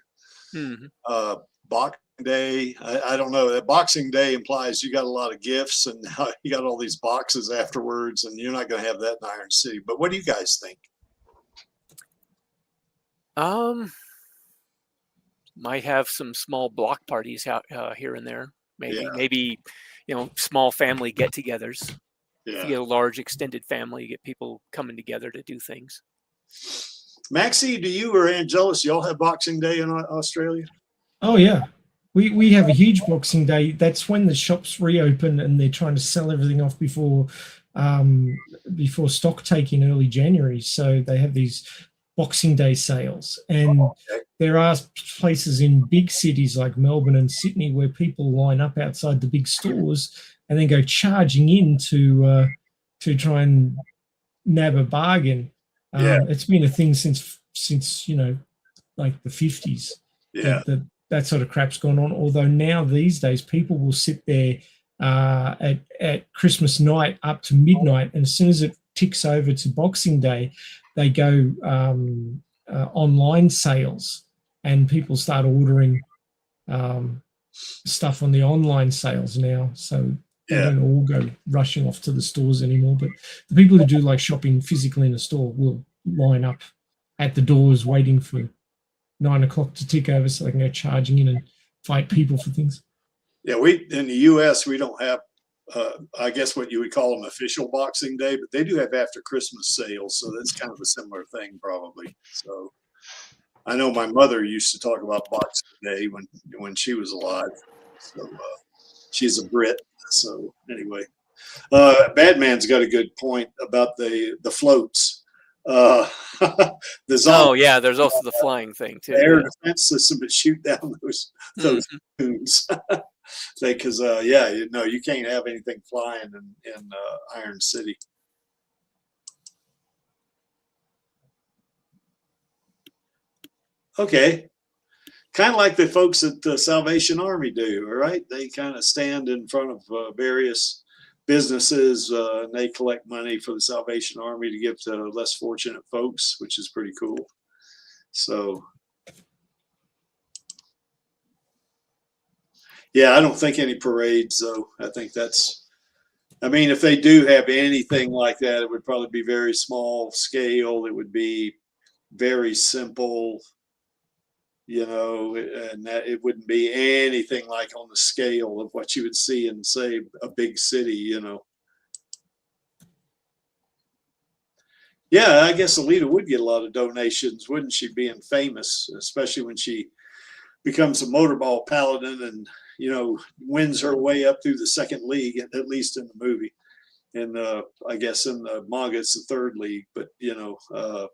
Boxing Day, I don't know. That Boxing Day implies you got a lot of gifts and you got all these boxes afterwards, and you're not going to have that in Iron City. But what do you guys think? Might have some small block parties out here and there. Maybe, you know, small family get-togethers. If you get a large extended family, you get people coming together to do things. Maxie, do you or Angelus, y'all have Boxing Day in Australia? Oh yeah, we have a huge Boxing Day. That's when the shops reopen and they're trying to sell everything off before stock take in early January. So they have these Boxing Day sales, and there are places in big cities like Melbourne and Sydney where people line up outside the big stores and then go charging in to try and nab a bargain. It's been a thing since you know, like the 50s. That sort of crap's gone on. Although now these days people will sit there at Christmas night up to midnight, and as soon as it ticks over to Boxing Day, they go online sales, and people start ordering stuff on the online sales now. So they don't all go rushing off to the stores anymore. But the people who do like shopping physically in a store will line up at the doors waiting for 9 o'clock to tick over so they can go charging in and fight people for things. Yeah, we in the U.S. we don't have, I guess what you would call an official Boxing Day, but they do have after Christmas sales, so that's kind of a similar thing probably. So I know my mother used to talk about Boxing Day when she was alive. So she's a Brit. So anyway, Badman's got a good point about the floats. There's there's also the flying thing too. Air defense system to shoot down those tunes. Because you can't have anything flying in Iron City. Okay, kind of like the folks at the Salvation Army do. All right, they kind of stand in front of various businesses and they collect money for the Salvation Army to give to less fortunate folks, which is pretty cool. So yeah, I don't think any parades though. I think if they do have anything like that, it would probably be very small scale. It would be very simple, you know, and that it wouldn't be anything like on the scale of what you would see in, say, a big city, you know. Yeah, I guess Alita would get a lot of donations, wouldn't she, being famous, especially when she becomes a motorball paladin and, you know, wins her way up through the second league, at least in the movie. And I guess in the manga, it's the third league. But, you know,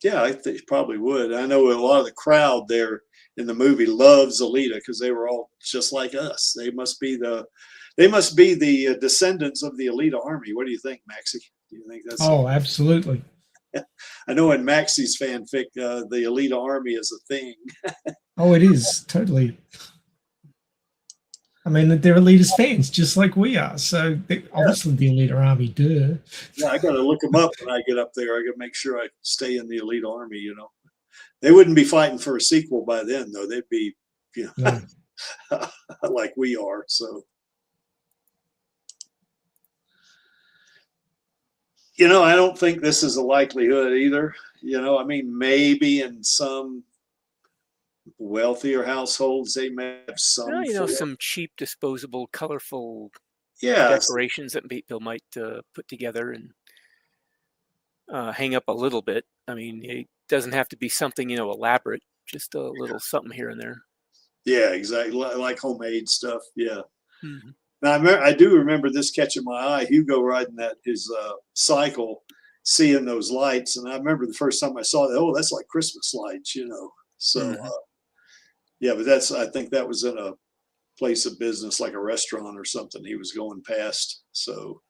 yeah, I think probably would. I know a lot of the crowd there in the movie loves Alita because they were all just like us. They must be the descendants of the Alita army. What do you think, Maxie? Do you think that's? Oh, absolutely. I know in Maxie's fanfic, the Alita army is a thing. Oh, it is totally. I mean, they're Alita's fans, just like we are. So obviously, the Alita army, duh. Yeah, I got to look them up when I get up there. I got to make sure I stay in the Alita army. You know, they wouldn't be fighting for a sequel by then, though. They'd be, you know, no. Like we are. So. You know, I don't think this is a likelihood either. You know, I mean, maybe in some wealthier households, they may have some. Well, you know, some cheap, disposable, colorful yeah, decorations that people might put together and hang up a little bit. I mean, it doesn't have to be something, you know, elaborate, just a little something here and there. Yeah, exactly. Like homemade stuff. Yeah. Mm-hmm. Now, I do remember this catching my eye. Hugo riding his cycle, seeing those lights. And I remember the first time I saw that, oh, that's like Christmas lights, you know. So, yeah, but I think that was in a place of business, like a restaurant or something he was going past. So,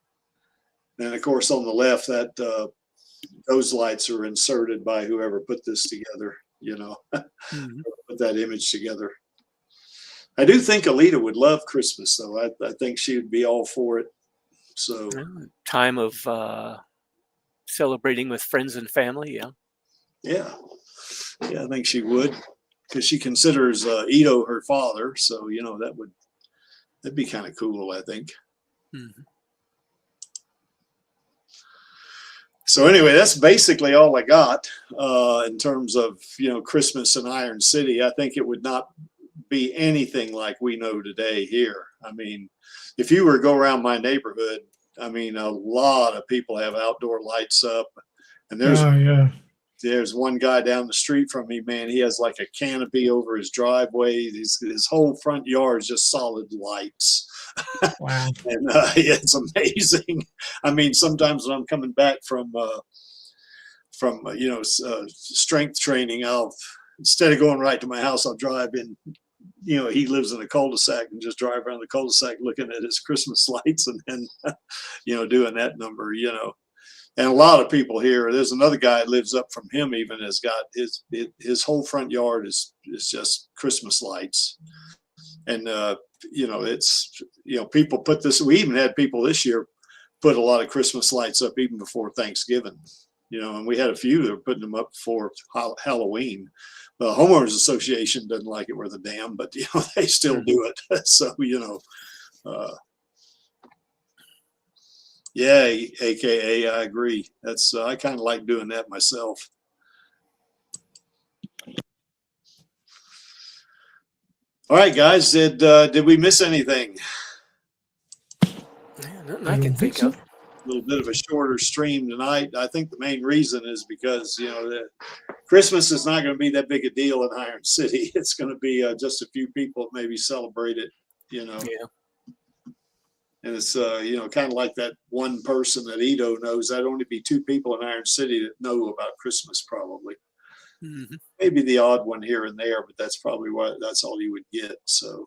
and of course, on the left, those lights are inserted by whoever put this together, you know, put that image together. I do think Alita would love Christmas, though. I think she would be all for it. So, time of celebrating with friends and family, yeah. Yeah, I think she would, because she considers Ito her father. So, you know, that'd be kind of cool, I think. Mm-hmm. So anyway, that's basically all I got in terms of, you know, Christmas in Iron City. I think it would not be anything like we know today here. I mean, if you were to go around my neighborhood, I mean, a lot of people have outdoor lights up, and there's one guy down the street from me, man, he has like a canopy over his driveway. His whole front yard is just solid lights. Wow. And it's amazing. I mean, sometimes when I'm coming back from you know, strength training, instead of going right to my house, I'll drive in. You know, he lives in a cul-de-sac and just drive around the cul-de-sac looking at his Christmas lights and then, you know, doing that number, you know. And a lot of people here, there's another guy that lives up from him even, has got his whole front yard is just Christmas lights. And, you know, it's, you know, people put this, we even had people this year put a lot of Christmas lights up even before Thanksgiving, you know, and we had a few that were putting them up for Halloween. The homeowners association doesn't like it worth a damn, but, you know, they still do it. So, you know, yeah, AKA, I agree. That's, I kind of like doing that myself. All right, guys, did we miss anything? Nothing I can think of. A little bit of a shorter stream tonight. I think the main reason is because, you know, Christmas is not going to be that big a deal in Iron City. It's going to be just a few people that maybe celebrate it, you know. Yeah. And it's, you know, kind of like that one person that Ito knows. That'd only be 2 people in Iron City that know about Christmas, probably. Mm-hmm. Maybe the odd one here and there, but that's probably that's all you would get. So,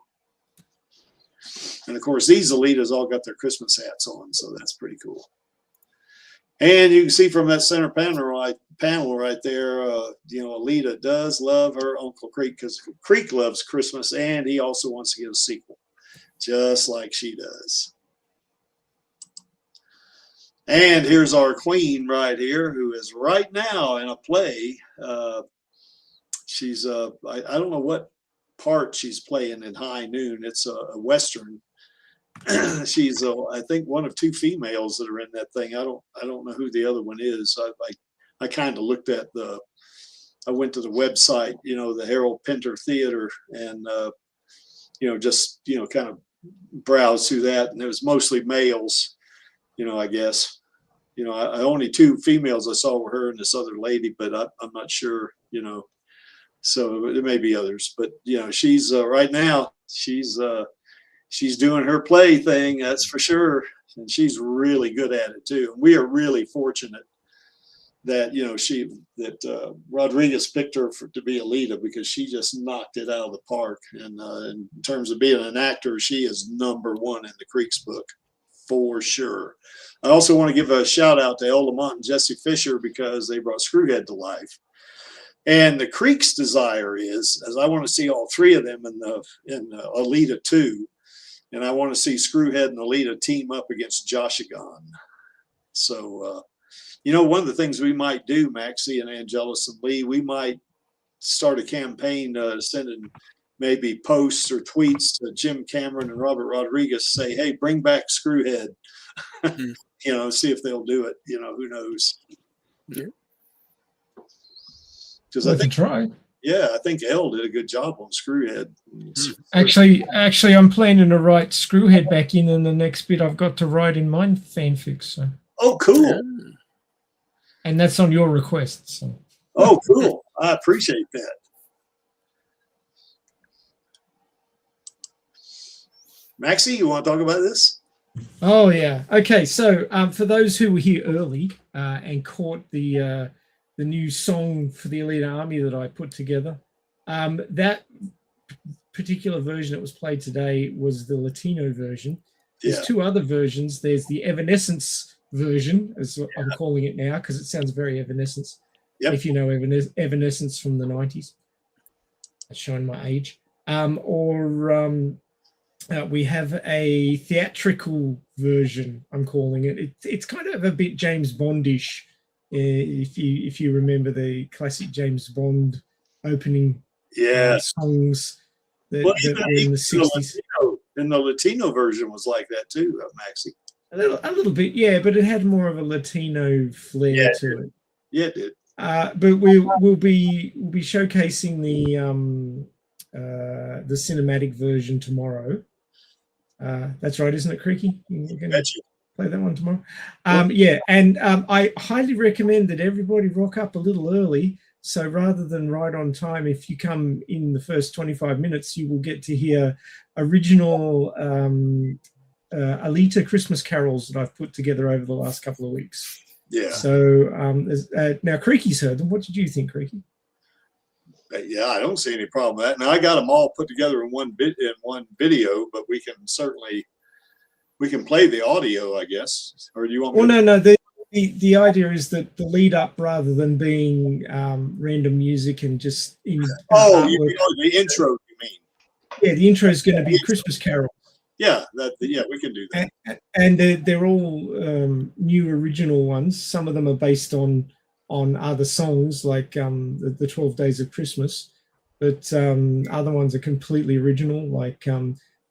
and of course, these Alitas all got their Christmas hats on, so that's pretty cool. And you can see from that center panel right there, you know, Alita does love her Uncle Creek because Creek loves Christmas, and he also wants to get a sequel, just like she does. And here's our queen right here, who is right now in a play. She's I don't know what part she's playing in High Noon. It's a Western. She's I think one of 2 females that are in that thing. I don't know who the other one is. I kind of looked at I went to the website, you know, the Harold Pinter Theater, and you know, just, you know, kind of browsed through that, and it was mostly males, you know, I guess. you know, I only 2 females I saw were her and this other lady, but I'm not sure, you know. So there may be others, but you know, she's right now she's doing her play thing, that's for sure, and she's really good at it too. We are really fortunate that, you know, Rodriguez picked her to be Alita, because she just knocked it out of the park. And in terms of being an actor, she is #1 in the Creeks book for sure. I also want to give a shout out to El Lamont and Jesse Fisher, because they brought Screwhead to life. And the Creeks' desire is I want to see all 3 of them in Alita 2, and I want to see Screwhead and Alita team up against Joshigan. So. You know, one of the things we might do, Maxie and Angelus and Lee, we might start a campaign sending maybe posts or tweets to Jim Cameron and Robert Rodriguez, say, hey, bring back Screwhead. You know, see if they'll do it. You know, who knows? Yeah. Because I think, try. Yeah, I think Elle did a good job on Screwhead. Actually, I'm planning to write Screwhead back in the next bit I've got to write in my fanfic. So. Oh, cool. And that's on your request. So. Oh, cool. I appreciate that. Maxie, you want to talk about this? Oh, yeah. Okay, so for those who were here early and caught the new song for the Alita Army that I put together, that particular version that was played today was the Latino version. There's 2 other versions. There's the Evanescence version, as I'm calling it now, because it sounds very Evanescence. Yep. If you know Evanescence from the 90s. That's showing my age. We have a theatrical version, I'm calling it. It's kind of a bit James Bondish, if you remember the classic James Bond opening songs that were in the 60s. And the Latino version was like that too, Maxie. A little bit, yeah, but it had more of a Latino flair to it. Yeah, it did. But we'll be showcasing the cinematic version tomorrow. That's right, isn't it, Creaky? You're going to play that one tomorrow. Yeah, and I highly recommend that everybody rock up a little early. So rather than right on time, if you come in the first 25 minutes, you will get to hear original Alita Christmas carols that I've put together over the last couple of weeks. Yeah. So now Creaky's heard them. What did you think, Creaky? Yeah, I don't see any problem with that. Now I got them all put together in one video, but we can certainly play the audio, I guess. Or do you want me to? No. The idea is that the lead up, rather than being random music and just in the intro, you mean? Yeah, the intro is going to be a Christmas carol. Yeah, we can do that. And they're all new original ones. Some of them are based on other songs, like the 12 Days of Christmas, but other ones are completely original, like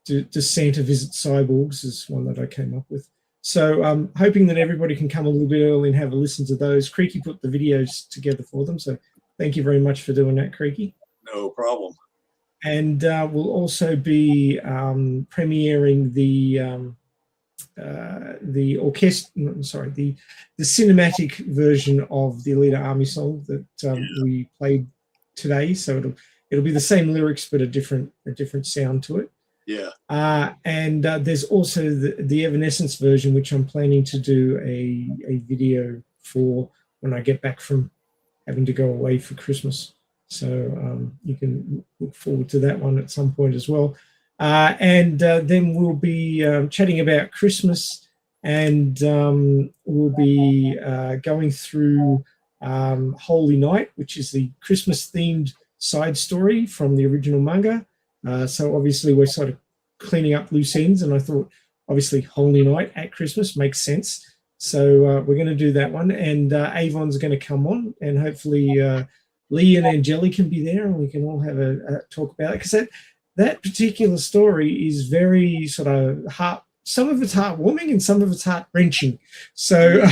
Does Santa Visit Cyborgs is one that I came up with. So I'm hoping that everybody can come a little bit early and have a listen to those. Creaky put the videos together for them, so thank you very much for doing that, Creaky. No problem. And we'll also be premiering the cinematic version of the Alita Army song that we played today. So it'll be the same lyrics but a different sound to it. Yeah. And there's also the Evanescence version, which I'm planning to do a video for when I get back from having to go away for Christmas. So you can look forward to that one at some point as well. And then we'll be chatting about Christmas, and we'll be going through Holy Night, which is the Christmas-themed side story from the original manga. So obviously we're sort of cleaning up loose ends, and I thought obviously Holy Night at Christmas makes sense. So we're going to do that one, and Avon's going to come on, and hopefully Lee and Angeli can be there, and we can all have a talk about it, because that particular story is very sort of some of it's heartwarming and some of it's heart-wrenching. So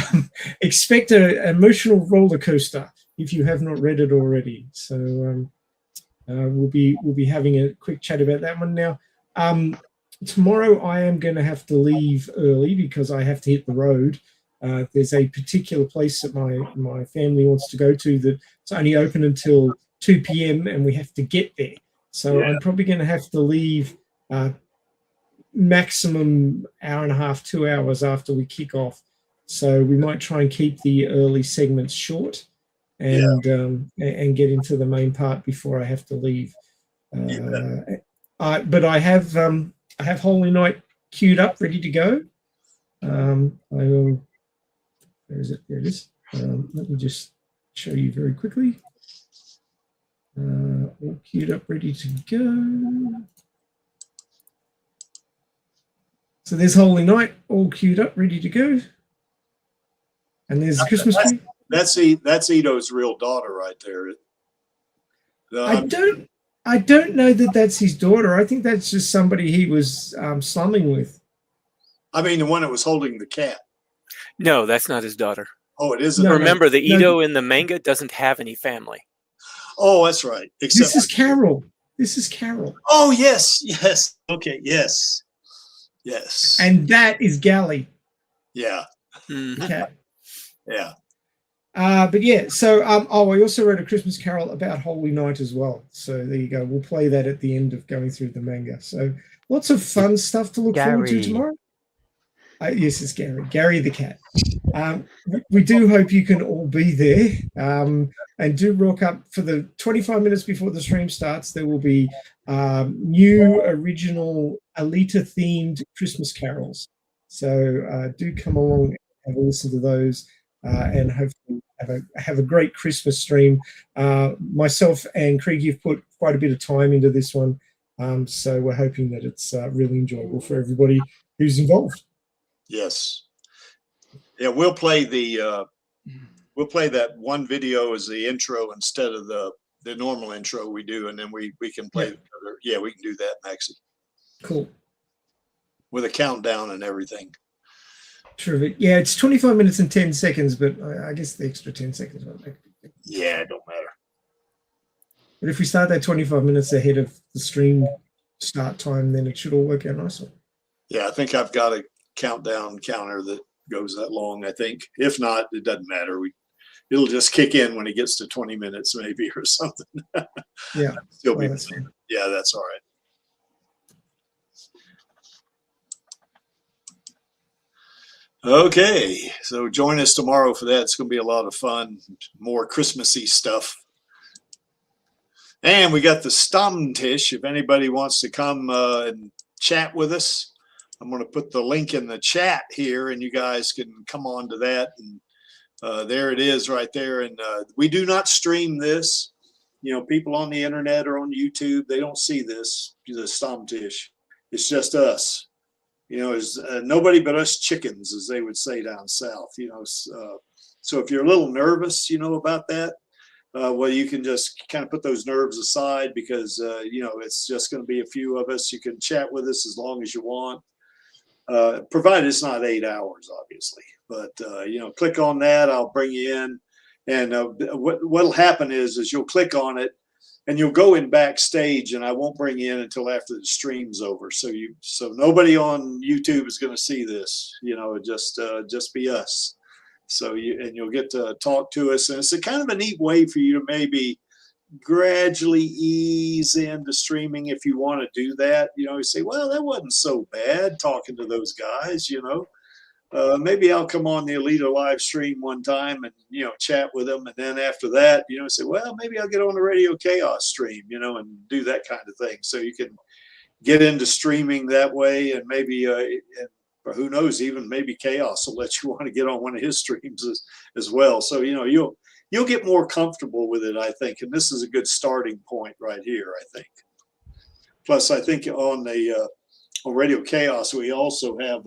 expect an emotional roller coaster if you have not read it already. So we'll be having a quick chat about that one now. Tomorrow I am going to have to leave early because I have to hit the road There's a particular place that my family wants to go to that's only open until 2 p.m. and we have to get there. So I'm probably going to have to leave maximum hour and a half, 2 hours after we kick off. So we might try and keep the early segments short and get into the main part before I have to leave. But I have Holy Night queued up, ready to go. I will. Where is it? There it is. Let me just show you very quickly. All queued up, ready to go. So there's Holy Night, all queued up, ready to go. And there's the Christmas tree. That's Ito's real daughter right there. I don't know that that's his daughter. I think that's just somebody he was slumming with. I mean, the one that was holding the cat. No, that's not his daughter. Oh, it isn't. No, remember, the Ito in the manga doesn't have any family. Oh, that's right. This is Carol. This is Carol. Oh, yes. Yes. Okay. Yes. Yes. And that is Gally. Yeah. Okay. Yeah. But yeah, so I also wrote a Christmas Carol about Holy Night as well. So there you go. We'll play that at the end of going through the manga. So lots of fun stuff to look forward to tomorrow. Yes, it's Gary. Gary the cat. We do hope you can all be there. And do rock up for the 25 minutes before the stream starts. There will be new original Alita themed Christmas carols. So do come along and have a listen to those. And hopefully have a great Christmas stream. Myself and Craig have put quite a bit of time into this one, so we're hoping that it's really enjoyable for everybody who's involved. Yes. Yeah, we'll play that one video as the intro instead of the normal intro we do, and then we can play the other. Yeah, we can do that, Maxie. Cool. With a countdown and everything. Terrific. Yeah, it's 25 minutes and 10 seconds, but I guess the extra 10 seconds won't make a difference. Yeah, it don't matter. But if we start that 25 minutes ahead of the stream start time, then it should all work out nicely. Yeah, I think I've got a countdown counter that goes that long, I think. If not, it doesn't matter. It'll just kick in when it gets to 20 minutes maybe or something. Yeah. Still be fine. Yeah, that's all right. Okay, so join us tomorrow for that. It's going to be a lot of fun, more Christmassy stuff. And we got the Stammtisch. If anybody wants to come and chat with us, I'm going to put the link in the chat here, and you guys can come on to that. And there it is right there. And we do not stream this. You know, people on the internet or on YouTube, they don't see this, the Stammtisch. It's just us. You know, there's nobody but us chickens, as they would say down south, you know. So if you're a little nervous, you know, about that, well, you can just kind of put those nerves aside because, you know, it's just going to be a few of us. You can chat with us as long as you want, provided it's not 8 hours, obviously. But, you know, click on that. I'll bring you in. And what'll happen is you'll click on it. And you'll go in backstage, and I won't bring you in until after the stream's over. So nobody on YouTube is going to see this. You know, just be us. So you'll get to talk to us, and it's a kind of a neat way for you to maybe gradually ease into streaming if you want to do that. You know, you say, well, that wasn't so bad talking to those guys. You know. Maybe I'll come on the Alita live stream one time and, you know, chat with them. And then after that, you know, say, well, maybe I'll get on the Radio Chaos stream, you know, and do that kind of thing. So you can get into streaming that way. And maybe, or who knows, even maybe Chaos will let you want to get on one of his streams as well. So, you know, you'll get more comfortable with it, I think. And this is a good starting point right here, I think. Plus, I think on Radio Chaos, we also have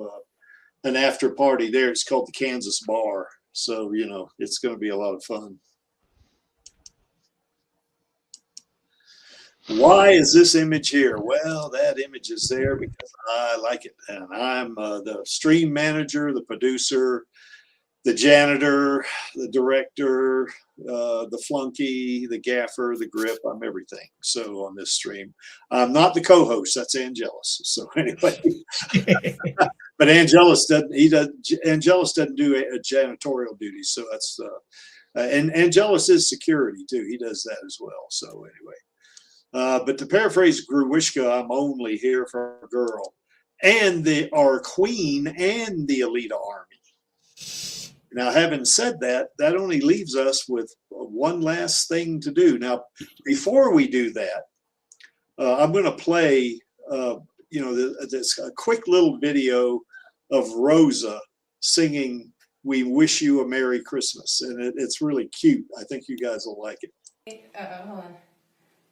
an after party there. It's called the Kansas Bar. So, you know, it's going to be a lot of fun. Why is this image here? Well, that image is there because I like it. And I'm the stream manager, the producer, the janitor, the director, the flunky, the gaffer, the grip. I'm everything. So on this stream, I'm not the co-host. That's Angelus. So anyway, But Angelus doesn't. Angelus doesn't do a janitorial duty, so that's and Angelus is security too. He does that as well. So anyway, but to paraphrase Gruwishka, I'm only here for a girl, and our queen and the Alita army. Now, having said that, that only leaves us with one last thing to do. Now, before we do that, I'm going to play, this a quick little video of Rosa singing "We Wish You a Merry Christmas," and it's really cute. I think you guys will like it. Hold on.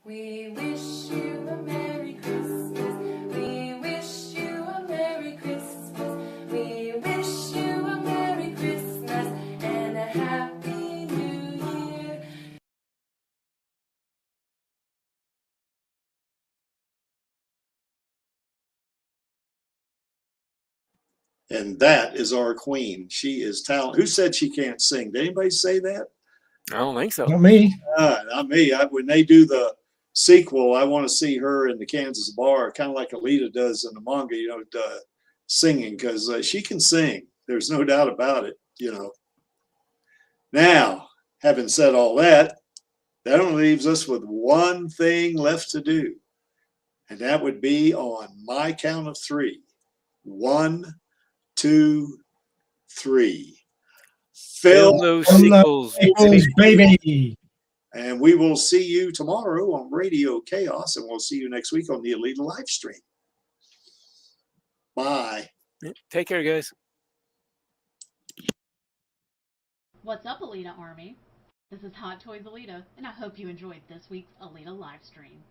We wish you a Merry Christmas. We wish you a Merry Christmas. We wish you a Merry Christmas and a Happy New Year. And that is our queen. She is talented. Who said she can't sing? Did anybody say that? I don't think so. Not me. Not me. When they do the sequel, I want to see her in the Kansas bar, kind of like Alita does in the manga, singing, because she can sing. There's no doubt about it, Now, having said all that, that only leaves us with one thing left to do. And that would be on my count of three. 1, 2, 3. Fill those sequels, baby. And we will see you tomorrow on Radio Chaos, and we'll see you next week on the Alita Livestream. Bye. Take care, guys. What's up, Alita Army? This is Hot Toys Alita, and I hope you enjoyed this week's Alita Livestream.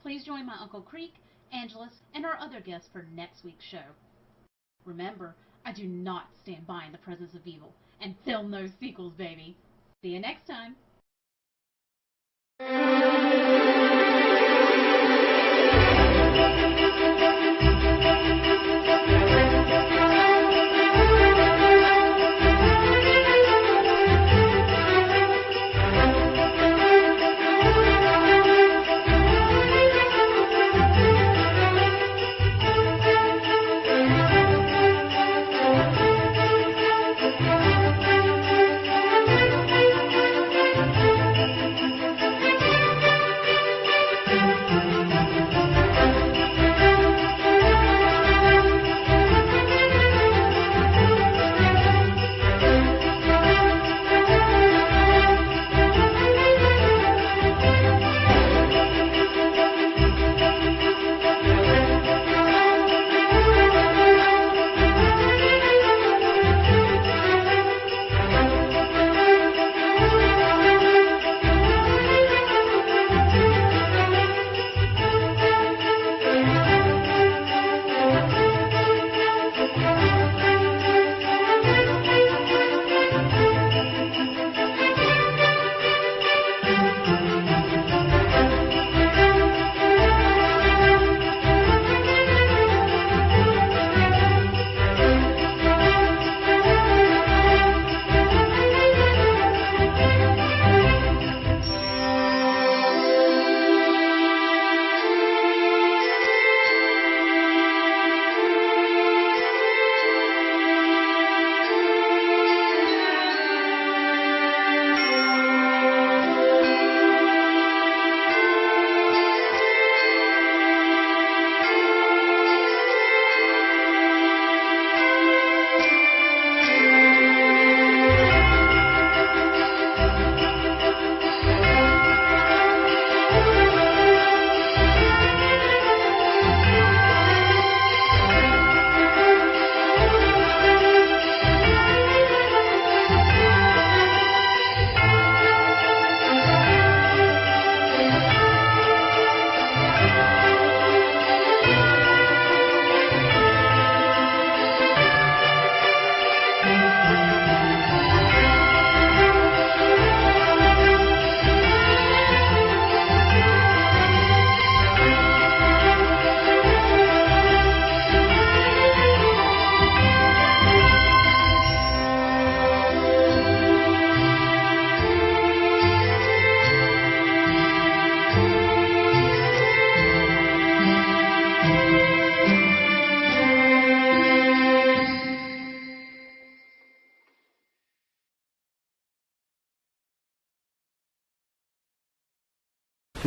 Please join my Uncle Creek, Angelus, and our other guests for next week's show. Remember, I do not stand by in the presence of evil, and film those sequels, baby. See you next time.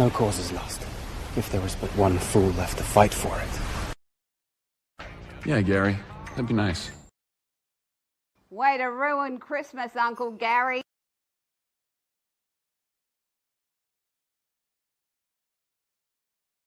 No cause is lost, if there was but one fool left to fight for it. Yeah, Gary, that'd be nice. Way to ruin Christmas, Uncle Gary.